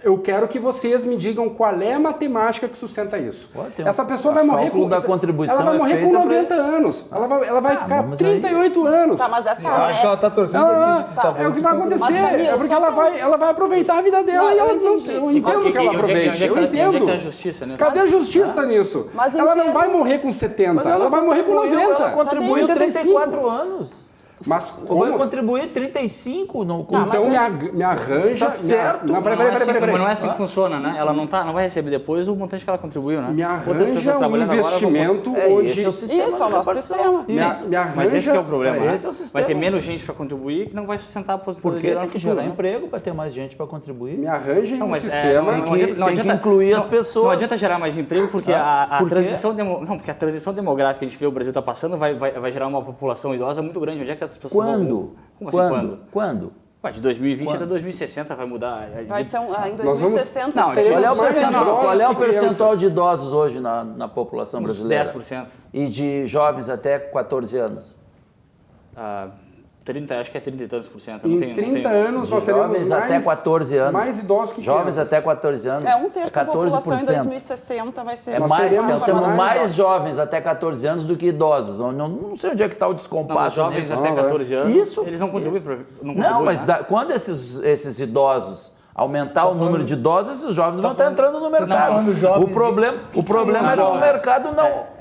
Eu quero que vocês me digam qual é a matemática que sustenta isso. Essa pessoa vai morrer com... da contribuição ela vai morrer com 90 anos. Ela vai ficar 38 anos. Tá, mas essa Eu acho que ela tá torcendo pra que tá É o que vai acontecer. Mas, Camila, É porque só ela vai aproveitar a vida dela Não, e ela eu não... entendi. Eu entendo que ela aproveite. Eu Onde é entendo. que é a justiça, né? Cadê a justiça nisso? Mas em Ela não vai termos- morrer com 70. Ela vai morrer com 90. Ela contribuiu 85. 34 anos. Mas Ou vai como? contribuir 35. Não, Tá, Então me arranja... Tá certo. Não, peraí. Mas não é assim que funciona, né? Ela não vai receber depois o montante que ela contribuiu, né? Me Outras pessoas arranja um trabalhando agora vão- investimento Esse onde... é o sistema Isso, é o da nosso repartição. sistema. Isso. Me arranja... Mas esse que é o problema, né? Esse é o sistema. Vai ter menos gente para contribuir que não vai sustentar a aposentadoria Porque dela tem no que futuro, gerar né? emprego para ter mais gente para contribuir. Me arranjem Não, um mas sistema... tem que incluir as pessoas. Não adianta gerar mais emprego porque a Por quê? transição porque a transição demográfica que a gente vê o Brasil está passando vai gerar uma população idosa muito grande. Onde é que essas pessoas Quando? Como assim quando? Quando? Ué, de 2020 até 2060 vai mudar. Vai ser em vamos- 2060 Não, teremos Qual é o mais percentual, idosos qual é o e crianças. percentual de idosos hoje na população uns brasileira? 10%. E de jovens até 14 anos? 30, acho que é 30 e tantos por cento. Em 30 anos nós teremos Jovens até 14 anos. mais idosos que Jovens crianças. até 14 anos. É, um terço da 14%. população em 2060 vai ser... É Nós mais, teremos nós temos mais mais idosos. jovens até 14 anos do que idosos. Não sei onde é que está o Não, os descompasso jovens nisso. até 14 anos, Isso. eles não contribuem para... Não, mas quando esses idosos aumentar o número de idosos, esses jovens vão estar entrando no mercado. falando jovens O problema é que o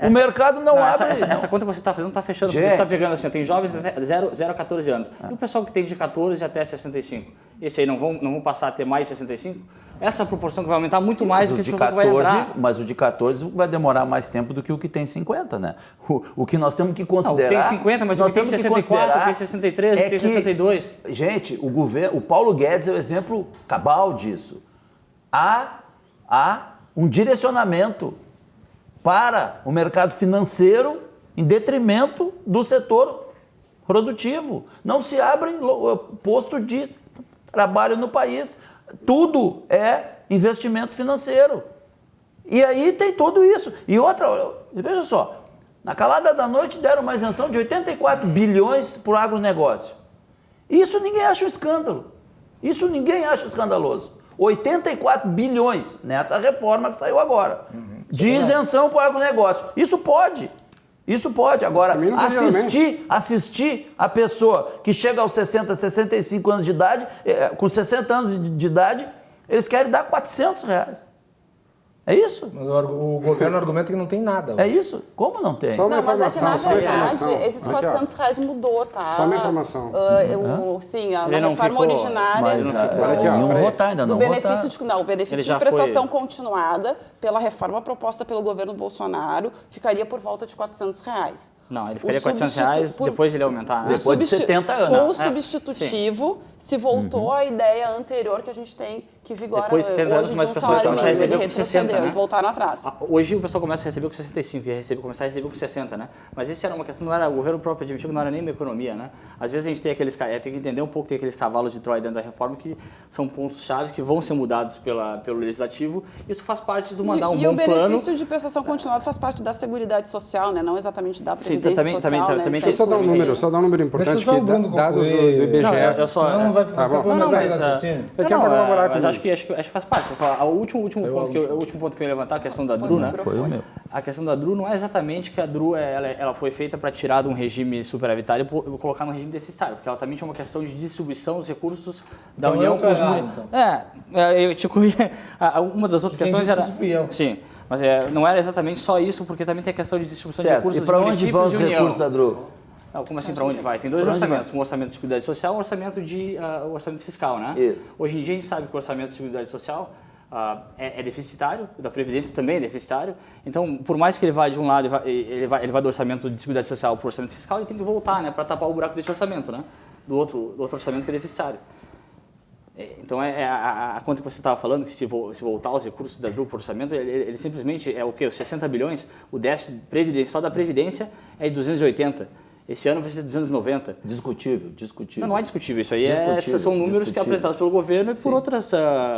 mercado não abre. Essa conta que você está fazendo não está fechando, Gente. porque está pegando assim, tem jovens até 0 a 14 anos. E o pessoal que tem de 14 até 65? Esse aí não vão passar a ter mais 65? Essa proporção que vai aumentar muito mais do que esse pessoal que vai entrar. Mas o de 14 vai demorar mais tempo do que o que tem 50, né? O que nós temos que Não, considerar... tem 50, mas nós o que tem temos que 64, o que considerar tem 63, o que é tem 62. Gente, o Paulo Guedes é o exemplo cabal disso. Há um direcionamento para o mercado financeiro em detrimento do setor produtivo. Não se abre posto de trabalho no país. Tudo é investimento financeiro. E aí tem tudo isso. E outra, veja só, na calada da noite deram uma isenção de 84 bilhões para o agronegócio. Isso ninguém acha um escândalo. Isso ninguém acha escandaloso. 84 bilhões nessa reforma que saiu agora. De isenção para o agronegócio. Isso pode. Isso pode. Agora, assistir a pessoa que chega aos 60, 65 anos de idade, com 60 anos de idade, eles querem dar R$400. É isso? Mas o governo argumenta que não tem nada. É isso? Como não tem? Só uma Não, mas é que, na informação, só uma verdade, informação. esses Aqui, ó. R$400 mudou, tá? Só uma informação. Sim, a Ele não reforma ficou, originária Mas não ficou. Olha aqui, ó, iam peraí. votar, ainda do não benefício votaram. de, não, o benefício Ele de já prestação foi- continuada pela reforma proposta pelo governo Bolsonaro ficaria por volta de R$400. Não, ele ficaria O R$400 depois de ele aumentar, né? Depois de 70 anos. Com o É, substitutivo, se voltou à ideia anterior que a gente tem, que vigora Depois de 70 anos, hoje, mas de o um pessoal salário começa a mínimo. Ele receber com 60, retrocedeu, né? eles voltaram atrás. Hoje o pessoal começa a receber com 65, começar a receber com 60, né? Mas isso era uma questão, não era, o governo próprio admitiu que não era nem uma economia, né? Às vezes a gente tem tem que entender um pouco, tem aqueles cavalos de Troia dentro da reforma que são pontos-chave que vão ser mudados pelo legislativo. Isso faz parte do mandar um E bom o plano. benefício de prestação continuada faz parte da Seguridade Social, né? Não exatamente da Sim, Previdência também- Social, também- né? também Deixa eu só dar um número importante Deixa só o aqui, Bruno dados do concluir. IBGE. Não, eu só- Senão não vai ficar bom. pelo Não, metade mas, do raciocínio. Eu quero colaborar mas comigo. acho que faz parte. Só, o último ponto que eu ia levantar, a questão da DRU, né? Foi o meu. A questão da DRU não é exatamente que a DRU ela foi feita para tirar de um regime superavitário e colocar num regime deficitário, porque ela também tinha uma questão de distribuição dos recursos da Então União eu tô com os errado, municípios. então. Uma das outras Quem questões disse era... isso fui eu. Sim, mas não era exatamente só isso, porque também tem a questão de distribuição de Certo. recursos E para dos onde municípios vão os e União. recursos da DRU? Não, como assim, para onde vai? Tem dois Pra onde orçamentos, vai? um orçamento de Seguridade Social e um orçamento o orçamento fiscal, né? Isso. Hoje em dia a gente sabe que o orçamento de Seguridade Social é deficitário, o da Previdência também é deficitário, então por mais que ele vá de um lado, ele vai do orçamento de Seguridade Social para o orçamento fiscal, ele tem que voltar, né, para tapar o buraco desse orçamento, né, do outro orçamento que é deficitário. Então a conta que você estava falando, que se voltar os recursos da DRU para o orçamento, ele simplesmente é o quê? Os 60 bilhões, o déficit só da Previdência é de 280. Esse ano vai ser 290. Discutível. Não é discutível. Isso aí são números discutível. que apresentados pelo governo e por outras...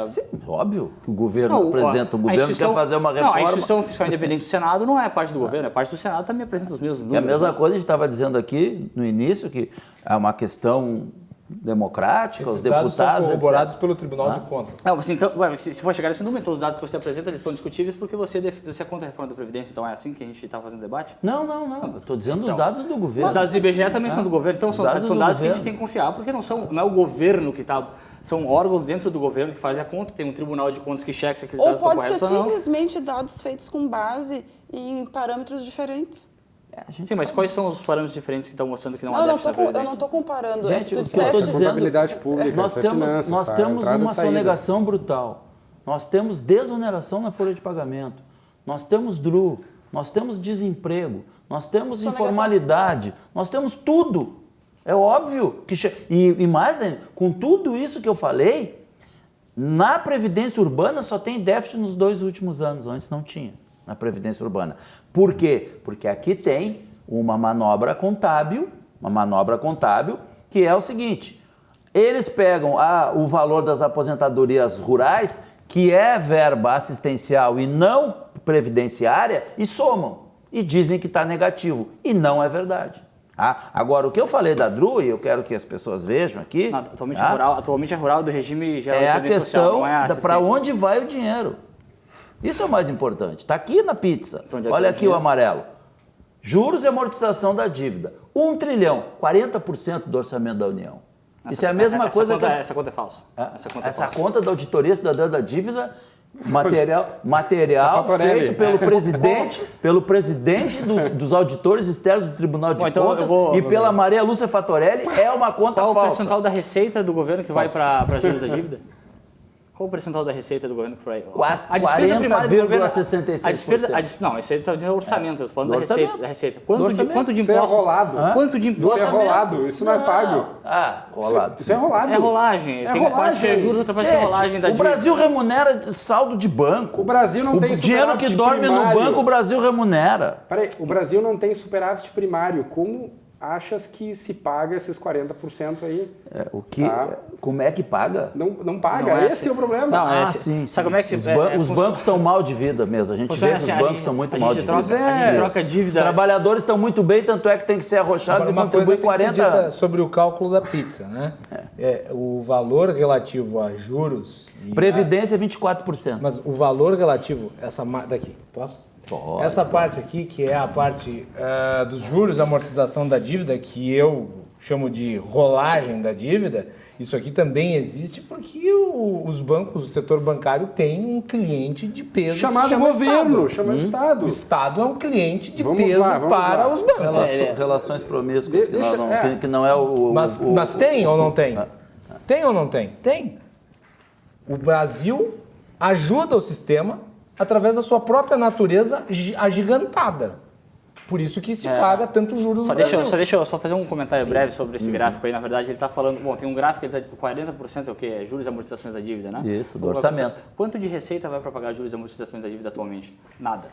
Sim, óbvio que o governo apresenta. O governo quer fazer uma reforma. Não, a instituição fiscal independente do Senado não é parte do governo, a parte do Senado também apresenta os mesmos números. É a mesma coisa, a gente estava dizendo aqui no início que é uma questão democrática, Esses os dados são deputados, corroborados etc. pelo Tribunal de Contas. Não, assim, então, se for chegar nesse número, então os dados que você apresenta eles são discutíveis porque você é contra a reforma da Previdência, então é assim que a gente está fazendo debate? Não. Eu estou dizendo os dados do governo. Os dados do IBGE também são do governo, então são dados que a gente governo. tem que confiar, porque não é o governo que está... São órgãos dentro do governo que fazem a conta, tem um tribunal de contas que checa se aqueles dados Ou estão pode ser corretos ou não. simplesmente dados feitos com base em parâmetros diferentes. Sim, mas quais são os parâmetros diferentes que estão mostrando que não há Não, déficit na eu Previdência? não estou comparando. Gente, Tu o que eu estou disseste- dizendo, Contabilidade pública, nós isso é temos, finanças, nós tá? temos Entrada e uma saída. sonegação brutal, nós temos desoneração na folha de pagamento, nós temos DRU, nós temos desemprego, nós temos Sonegação informalidade, nós temos tudo. É óbvio que... E mais ainda, com tudo isso que eu falei, na Previdência Urbana só tem déficit nos 2 últimos anos, antes não tinha, na Previdência Urbana. Por quê? Porque aqui tem uma manobra contábil que é o seguinte, eles pegam o valor das aposentadorias rurais, que é verba assistencial e não previdenciária, e somam, e dizem que está negativo, e não é verdade. Agora, o que eu falei da DRU, e eu quero que as pessoas vejam aqui... Não, atualmente é rural do regime geral É a da Previdência Social, questão não é a para assistência. onde vai o dinheiro. Isso é o mais importante. Está aqui na pizza. Pra onde é que Olha vai o aqui o dinheiro? amarelo. Juros e amortização da dívida. 1 trilhão, 40% do orçamento da União. Isso é a mesma coisa que... Essa conta é falsa. Essa conta da Auditoria Cidadã da Dívida, material Fatorelli. feito pelo presidente dos auditores externos do Tribunal de Bom, então Contas eu vou- e pela Maria Lúcia Fatorelli, é uma conta Qual o falsa. percentual da receita do governo que vai para juros da dívida? Qual o percentual da receita do governo que vai? A despesa primária do governo... 40,66%. Não, isso aí está dizendo orçamento, eu estou falando Do da orçamento. receita. Do Quanto orçamento. de Isso é impostos... rolado. Quanto de Isso impostos... é rolado, isso não é pago. Rolado. Isso é rolado. É rolagem. Tem uma parte que é juros, outra parte que é rolagem da O dívida. Brasil remunera saldo de banco. O Brasil não tem O dinheiro que superávit dorme no primário. banco, o Brasil remunera. Peraí, o Brasil não tem superávit primário. Como achas que se paga esses 40% aí? Como é que paga? Não paga, Não é esse assim. é o problema. Não, Sim. Sabe como é que se... Os bancos estão mal de vida mesmo. A gente vê que os bancos estão muito mal de vida. A gente troca Os dívida... trabalhadores estão muito bem, tanto é que tem que ser arrochados e Agora, uma coisa contribuir tem que ser 40 dita anos. sobre o cálculo da pizza, né? O valor relativo a juros... e Previdência 24%. Mas o valor relativo, daqui, posso? Pode. Essa parte aqui, que é a parte dos juros, amortização da dívida, que eu chamo de rolagem da dívida, isso aqui também existe porque os bancos, o setor bancário tem um cliente de peso. Chamado que se chama governo, Estado. chama Estado. O Estado é um cliente de Vamos peso lá, vamos para lá. os bancos. Relações promíscuas, que, Deixa- nós não, que não é o... Mas tem ou não tem? Tem ou não tem? Tem. O Brasil ajuda o sistema através da sua própria natureza agigantada. Por isso que se paga tanto juros no Brasil. Deixa eu fazer um comentário breve sobre esse gráfico aí. Na verdade, ele está falando... Bom, tem um gráfico que ele está tipo 40% é o quê? É juros e amortizações da dívida, né? Isso, do Vamos lá, orçamento. Quanto de receita vai para pagar juros e amortizações da dívida atualmente? Nada.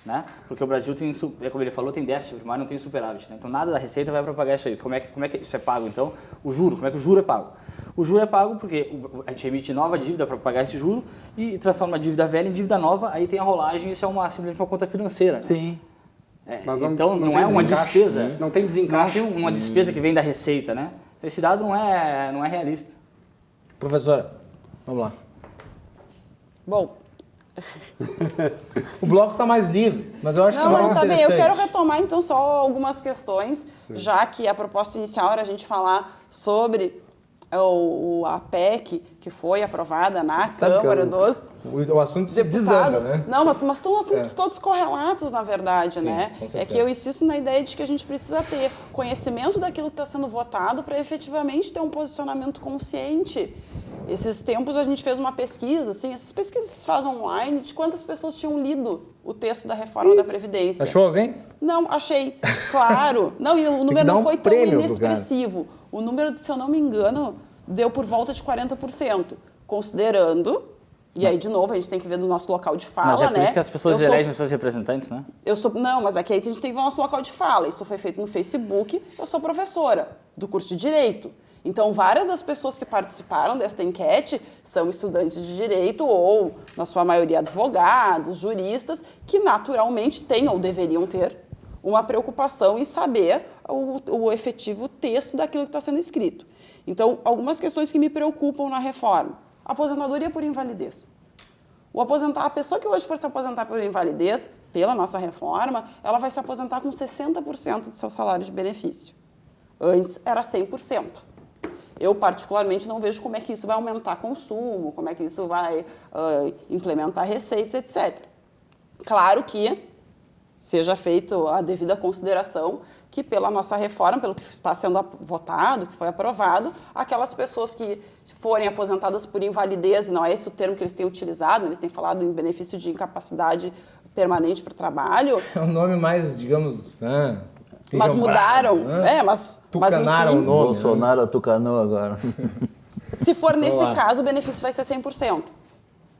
Né? Porque o Brasil tem, como ele falou, tem déficit primário, não tem superávit. Né? Então nada da receita vai para pagar isso aí. Como é que isso é pago, então? O juro, como é que o juro é pago? O juro é pago porque a gente emite nova dívida para pagar esse juro e transforma a dívida velha em dívida nova, aí tem a rolagem, isso é simplesmente uma conta financeira. Né? Sim. Mas Então não tem é uma desencaixe. despesa. Não tem desencaixe. Não tem uma despesa que vem da receita, né? Esse dado não é realista. Professora, vamos lá. Bom, O bloco está mais livre, mas eu acho que não, é mais mas tá bem. Eu interessante. quero retomar então só algumas questões, já que a proposta inicial era a gente falar sobre a PEC que foi aprovada na Sabe que Câmara dos o assunto se desanda, deputados. né? Não, mas estão assuntos todos correlatos, na verdade, Sim, né? com certeza. É que eu insisto na ideia de que a gente precisa ter conhecimento daquilo que está sendo votado para efetivamente ter um posicionamento consciente. Esses tempos a gente fez uma pesquisa, assim, essas pesquisas se fazem online, de quantas pessoas tinham lido o texto da reforma da Previdência. Achou alguém? Não, achei. Claro. Não, e o número dar não um foi tão prêmio pro inexpressivo. O número, se eu não me engano, deu por volta de 40%, considerando E aí, de novo, a gente tem que ver do nosso local de fala, Mas é por né? isso que as pessoas elegem seus representantes, né? Não, mas aqui a gente tem que ver o nosso local de fala. Isso foi feito no Facebook. Eu sou professora do curso de Direito. Então, várias das pessoas que participaram desta enquete são estudantes de Direito ou, na sua maioria, advogados, juristas, que naturalmente têm ou deveriam ter uma preocupação em saber o efetivo texto daquilo que está sendo escrito. Então, algumas questões que me preocupam na reforma. Aposentadoria por invalidez. A pessoa que hoje for se aposentar por invalidez, pela nossa reforma, ela vai se aposentar com 60% do seu salário de benefício. Antes era 100%. Eu, particularmente, não vejo como é que isso vai aumentar consumo, como é que isso vai implementar receitas, etc. Claro que seja feita a devida consideração que, pela nossa reforma, pelo que está sendo votado, que foi aprovado, aquelas pessoas que forem aposentadas por invalidez, e não é esse o termo que eles têm utilizado, eles têm falado em benefício de incapacidade permanente para o trabalho. É um nome mais, digamos... Mas mudaram, mas tucanaram enfim, o nome. Bolsonaro atucanou agora. Se for nesse caso, o benefício vai ser 100%.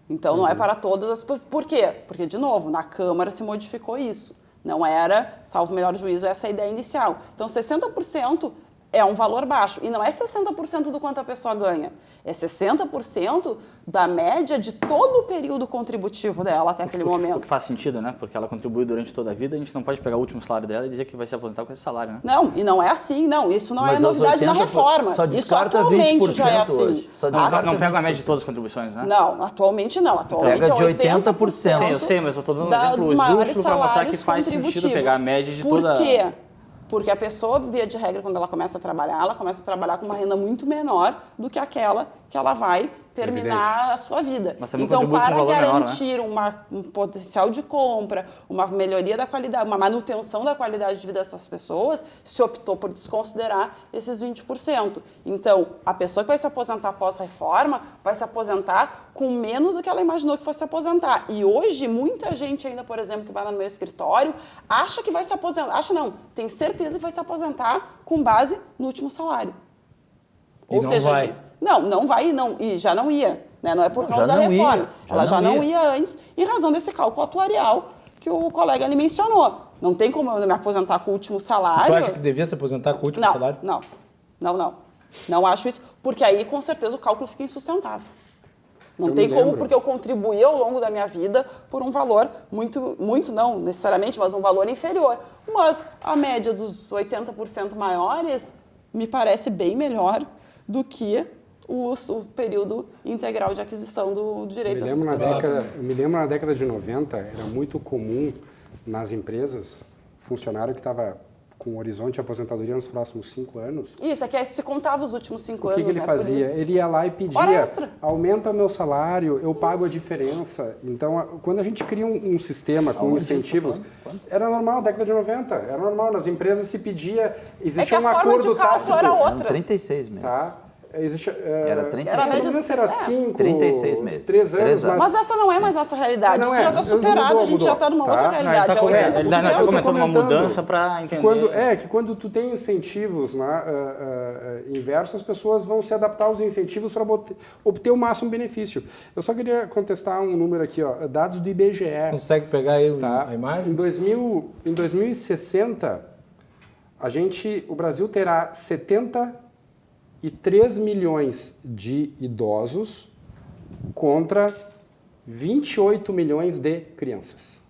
Então, não é para todas as... Por quê? Porque, de novo, na Câmara se modificou isso. Não era, salvo o melhor juízo, essa a ideia inicial. Então, 60% é um valor baixo. E não é 60% do quanto a pessoa ganha. É 60% da média de todo o período contributivo dela até aquele O momento. que faz sentido, né? Porque ela contribuiu durante toda a vida, a gente não pode pegar o último salário dela e dizer que vai se aposentar com esse salário, né? Não, e não é assim, não. Isso não Mas é novidade na 80%, reforma. só Isso descarta atualmente 20% já é assim. hoje. Só descarta Não pega a 20%. média de todas as contribuições, né? Não, atualmente não. Atualmente Pega de é 80%. Sim, eu sei, mas eu estou dando um dos exemplo maiores esdrúxulo para mostrar que salários faz sentido contributivos. pegar a média de toda... Por quê? Porque a pessoa, via de regra, quando ela começa a trabalhar, ela começa a trabalhar com uma renda muito menor do que aquela que ela vai terminar a sua vida. Mas também então, contribui com para um valor menor, garantir um potencial de compra, uma melhoria da qualidade, uma manutenção da qualidade de vida dessas pessoas, se optou por desconsiderar esses 20%. Então, a pessoa que vai se aposentar após a reforma vai se aposentar com menos do que ela imaginou que fosse se aposentar. E hoje, muita gente ainda, por exemplo, que vai lá no meu escritório, acha que vai se aposentar, tem certeza que vai se aposentar com base no último salário. E não vai. Não vai e já não ia. Né? Não é por causa da reforma. Ela já não ia antes, em razão desse cálculo atuarial que o colega ali mencionou. Não tem como eu me aposentar com o último salário. Tu acha que devia se aposentar com o último salário? Não. Não acho isso, porque aí com certeza o cálculo fica insustentável. Não tem como, porque eu contribuí ao longo da minha vida por um valor muito não necessariamente, mas um valor inferior. Mas a média dos 80% maiores me parece bem melhor do que o período integral de aquisição do direito dessas pessoas. Eu me lembro na década de 90, era muito comum nas empresas, funcionário que estava com horizonte de aposentadoria nos próximos 5 anos. Isso, é que se contava os últimos 5 anos, O que ele fazia? Ele ia lá e pedia, aumenta meu salário, eu pago a diferença. Então, quando a gente cria um sistema com incentivos, era normal, na década de 90, era normal, nas empresas se pedia, existia um acordo tácito. Era outra. 36 meses. Tá? Era 36 meses. Era 5, 36 meses. 3 anos. Mas essa não é mais nossa realidade. Não Isso já está superado, a gente já está numa outra realidade. Ele está comentando uma mudança para entender. Que quando tu tem incentivos inversos, as pessoas vão se adaptar aos incentivos para obter o máximo benefício. Eu só queria contestar um número aqui, dados do IBGE. Consegue pegar aí a imagem? Em 2060, o Brasil terá 73 milhões de idosos contra 28 milhões de crianças.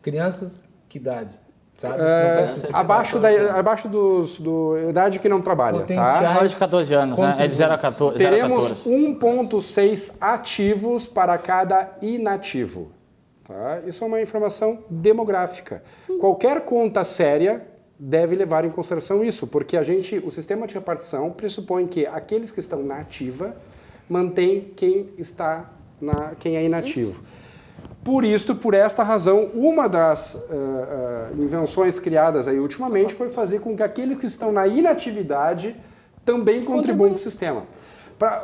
Crianças, que idade? Sabe? Abaixo da idade que não trabalha. Tá? De 14 anos, né? É de 0 a 14. Teremos 1,6 ativos para cada inativo. Tá? Isso é uma informação demográfica. Qualquer conta séria deve levar em consideração isso, porque o sistema de repartição pressupõe que aqueles que estão na ativa mantêm quem é inativo. Por esta razão, uma das invenções criadas aí ultimamente foi fazer com que aqueles que estão na inatividade também contribuam com o sistema.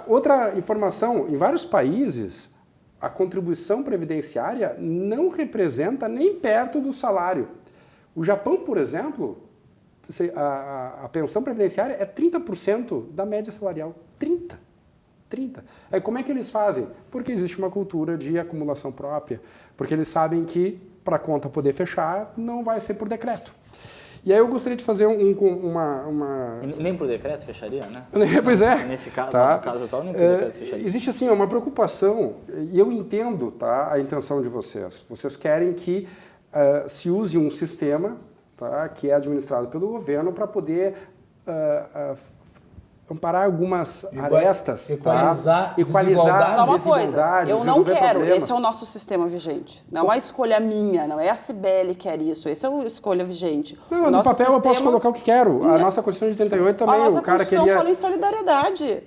Outra informação, em vários países, a contribuição previdenciária não representa nem perto do salário. O Japão, por exemplo, a pensão previdenciária é 30% da média salarial. 30%. 30. Aí como é que eles fazem? Porque existe uma cultura de acumulação própria. Porque eles sabem que para a conta poder fechar, não vai ser por decreto. E aí eu gostaria de fazer uma... Nem por decreto fecharia, né? Pois é. Nesse caso, tá? nosso caso atual, nem por decreto fecharia. Existe assim uma preocupação, e eu entendo, tá, a intenção de vocês. Vocês querem que se use um sistema, tá, que é administrado pelo governo para poder amparar algumas arestas, equalizar Só uma coisa, desigualdades, eu não resolver quero, problemas. esse é o nosso sistema vigente. Não é a escolha minha, não é a Cibele que quer isso, esse é a escolha vigente. Não, no papel eu posso colocar o que quero. A nossa Constituição de 88 também, A nossa o cara Constituição queria... fala em solidariedade.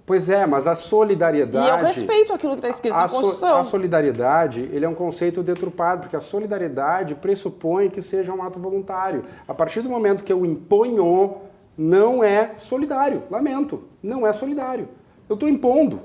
Pois é, mas a solidariedade... E eu respeito aquilo que está escrito na Constituição. A solidariedade, ele é um conceito deturpado, porque a solidariedade pressupõe que seja um ato voluntário. A partir do momento que eu imponho, não é solidário. Lamento, não é solidário. Eu estou impondo.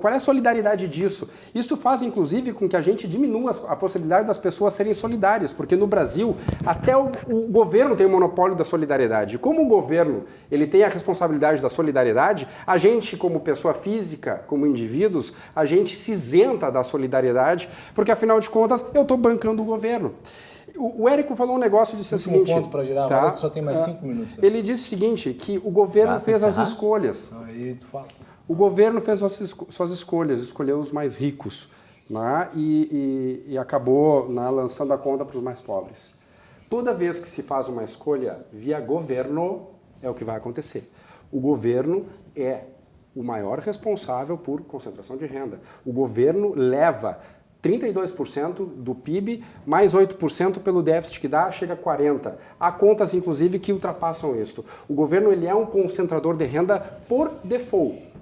Qual é a solidariedade disso? Isso faz, inclusive, com que a gente diminua a possibilidade das pessoas serem solidárias, porque no Brasil, até o governo tem o monopólio da solidariedade. E como o governo ele tem a responsabilidade da solidariedade, a gente, como pessoa física, como indivíduos, a gente se isenta da solidariedade, porque, afinal de contas, eu estou bancando o governo. O Érico falou um negócio, disse o seguinte... ponto para girar, tá? só tem mais 5 minutos. Ele disse o seguinte, que o governo fez as escolhas. Aí tu fala. O governo fez suas escolhas, escolheu os mais ricos, né? E acabou, né, lançando a conta para os mais pobres. Toda vez que se faz uma escolha via governo, é o que vai acontecer. O governo é o maior responsável por concentração de renda. O governo leva 32% do PIB, mais 8% pelo déficit que dá, chega a 40%. Há contas, inclusive, que ultrapassam isto. O governo ele é um concentrador de renda por default.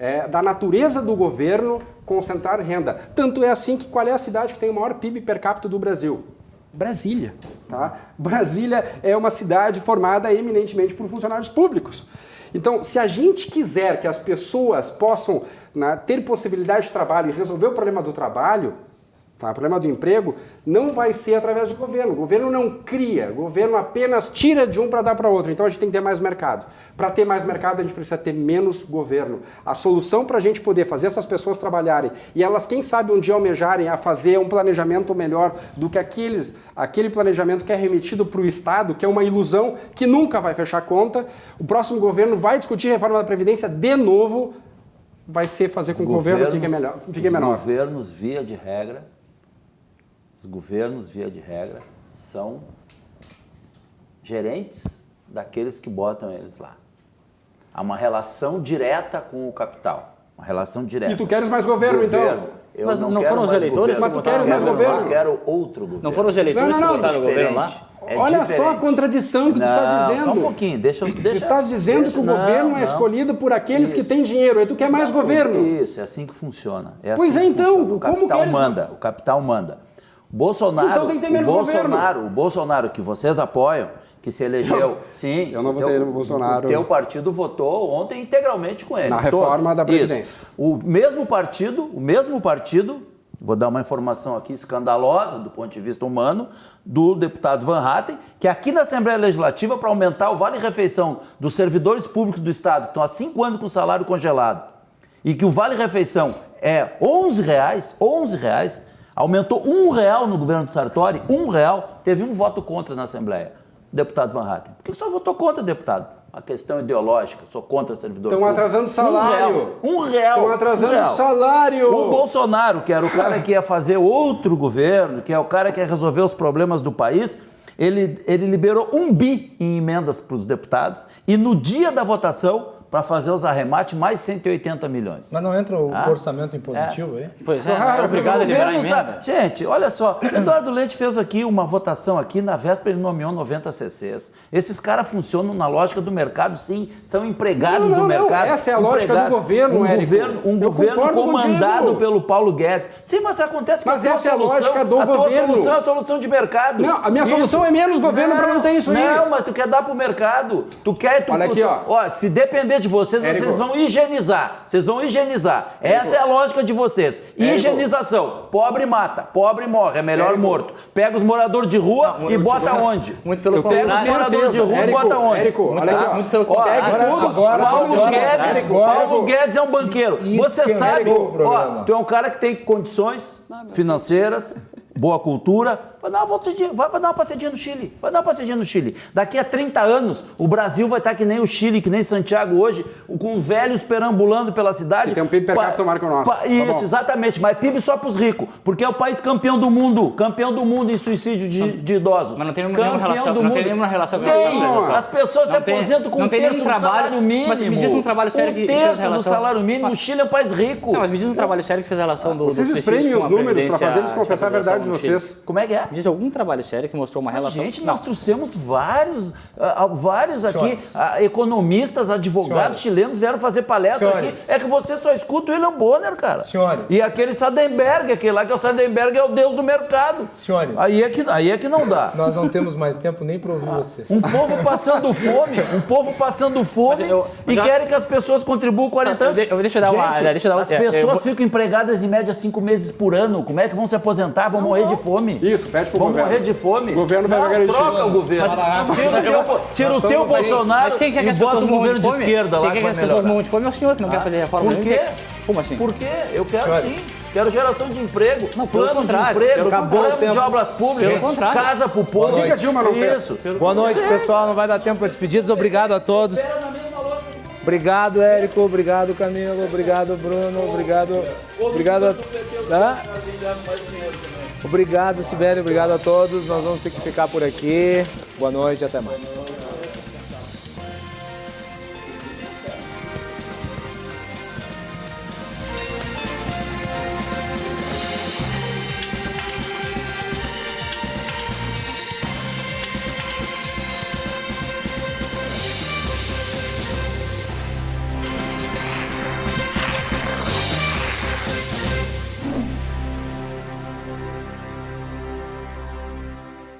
É da natureza do governo concentrar renda. Tanto é assim que qual é a cidade que tem o maior PIB per capita do Brasil? Brasília. Tá? Brasília é uma cidade formada eminentemente por funcionários públicos. Então, se a gente quiser que as pessoas possam, né, ter possibilidade de trabalho e resolver o problema do trabalho, tá, o problema do emprego, não vai ser através do governo. O governo não cria, o governo apenas tira de um para dar para outro. Então a gente tem que ter mais mercado. Para ter mais mercado, a gente precisa ter menos governo. A solução para a gente poder fazer essas pessoas trabalharem e elas, quem sabe, um dia almejarem a fazer um planejamento melhor do que aquele planejamento que é remetido para o Estado, que é uma ilusão que nunca vai fechar conta, o próximo governo vai discutir a reforma da Previdência de novo, vai ser fazer com que o governo fique menor. Os governos, via de regra, são gerentes daqueles que botam eles lá. Há uma relação direta com o capital. Uma relação direta. E tu queres mais governo, então? Mas não foram os eleitores? Mas tu queres mais governo? Eu quero outro governo. Não foram os eleitores que votaram no governo lá? Olha só a contradição que tu estás dizendo. Só um pouquinho, deixa. Tu estás dizendo que o governo é escolhido por aqueles que têm dinheiro. Aí tu quer mais governo. Isso, é assim que funciona. Pois é, então. O capital manda. O capital manda. Bolsonaro, então tem que ter menos o Bolsonaro que vocês apoiam, que se elegeu, sim. Eu não votei no Bolsonaro. O teu partido votou ontem integralmente com ele. Na reforma da Previdência. Isso. O mesmo partido, vou dar uma informação aqui escandalosa do ponto de vista humano, do deputado Van Hatten, que aqui na Assembleia Legislativa, para aumentar o vale-refeição dos servidores públicos do Estado, que estão há 5 anos com o salário congelado, e que o vale-refeição é R$11, aumentou R$1 no governo do Sartori, R$1, teve um voto contra na Assembleia, deputado Van Hatten. Por que o senhor votou contra, deputado? Uma questão ideológica, sou contra servidor público. Estão atrasando salário. R$1. Estão atrasando salário. O Bolsonaro, que era o cara que ia fazer outro governo, que é o cara que ia resolver os problemas do país, ele liberou 1 bi em emendas para os deputados e no dia da votação, para fazer os arremates, mais 180 milhões. Mas não entra o orçamento impositivo aí? Pois é, é obrigado a liberar a emenda. Gente, olha só, Eduardo Leite fez aqui uma votação aqui, na véspera ele nomeou 90 CCs. Esses caras funcionam na lógica do mercado, sim, são empregados do mercado. Essa é a lógica do governo, Um governo comandado pelo Paulo Guedes. Sim, mas acontece que essa é a lógica do governo. A tua solução é a solução de mercado. Não, a minha solução é menos governo para não ter isso aí. Não, mas tu quer dar pro mercado. Olha aqui, ó. Se depender economia de vocês, vocês vão higienizar. Vocês vão higienizar. Essa é a lógica de vocês. Higienização. Pobre mata, pobre morre, é melhor morto. Pega os moradores de rua e bota onde? Muito pelo Pega os contrário. moradores de rua e bota onde? Érico, olha aqui, ó. Muito pelo Ó, contrário. Paulo Guedes é um banqueiro. Isso Você que é sabe, o programa. tu é um cara que tem condições financeiras, boa cultura, vai dar uma passeadinha no Chile. Vai dar uma passeadinha no Chile. Daqui a 30 anos, o Brasil vai estar que nem o Chile, que nem Santiago hoje, com velhos perambulando pela cidade. E tem um PIB per capita maior que o nosso. Isso, exatamente. Mas PIB só para os ricos, porque é o país campeão do mundo em suicídio de idosos. Mas não tem nenhuma relação, do não tem mundo. nenhuma relação com a Tem. atualização. As pessoas se Não tem- aposentam com não um tem terço nenhum do trabalho, salário mínimo. mas me diz um trabalho sério que Um fez terço do relação- salário mínimo. O Chile é um país rico. Não, mas me diz um trabalho sério que fez a relação do Vocês suicídio espremem com os a números para previdência, fazer eles confessar a verdade de no Chile. vocês. Como é que é? Me diz algum trabalho sério que mostrou uma relação... Gente, Não. nós trouxemos vários aqui, economistas, advogados chilenos vieram fazer palestra aqui. É que você só escuta o William Bonner, cara. Senhores. E aquele Sadenberg, aquele lá que é o Sadenberg é o deus do mercado. Senhores. Aí é que não dá. Nós não temos mais tempo nem para ouvir você. Um povo passando fome, Mas eu- querem que as pessoas contribuam 40 anos. Deixa eu dar uma... Gente, deixa eu dar uma- as pessoas ficam empregadas em média 5 meses por ano. Como é que vão se aposentar? Vão morrer de fome. Isso, pede pro Vão governo. morrer de fome. O governo vai garantir. Troca o governo. Tira o teu Bolsonaro Mas quem quer que e as bota pessoas um morram governo de de fome? esquerda lá Quem quer que as vai pessoas melhorar. morram de fome é o senhor que não quer fazer reforma. Por nenhuma. quê? Como assim? Por quê? Eu quero Senhora. sim. Quero geração de emprego, Não, pelo plano de contrário. emprego, Acabou o plano tempo. de obras públicas, Pelo contrário. casa pro povo. Por que a Dilma não fez? Isso. Boa noite, pessoal. Não vai dar tempo para despedidas. Obrigado a todos. Obrigado, Érico. Obrigado, Camilo. Obrigado, Bruno. Obrigado. Obrigado, Sibeli. Obrigado a todos. Nós vamos ter que ficar por aqui. Boa noite e até mais.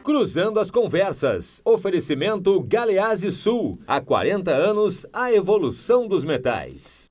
Cruzando as Conversas. Oferecimento Galeazzi Sul. Há 40 anos, a evolução dos metais.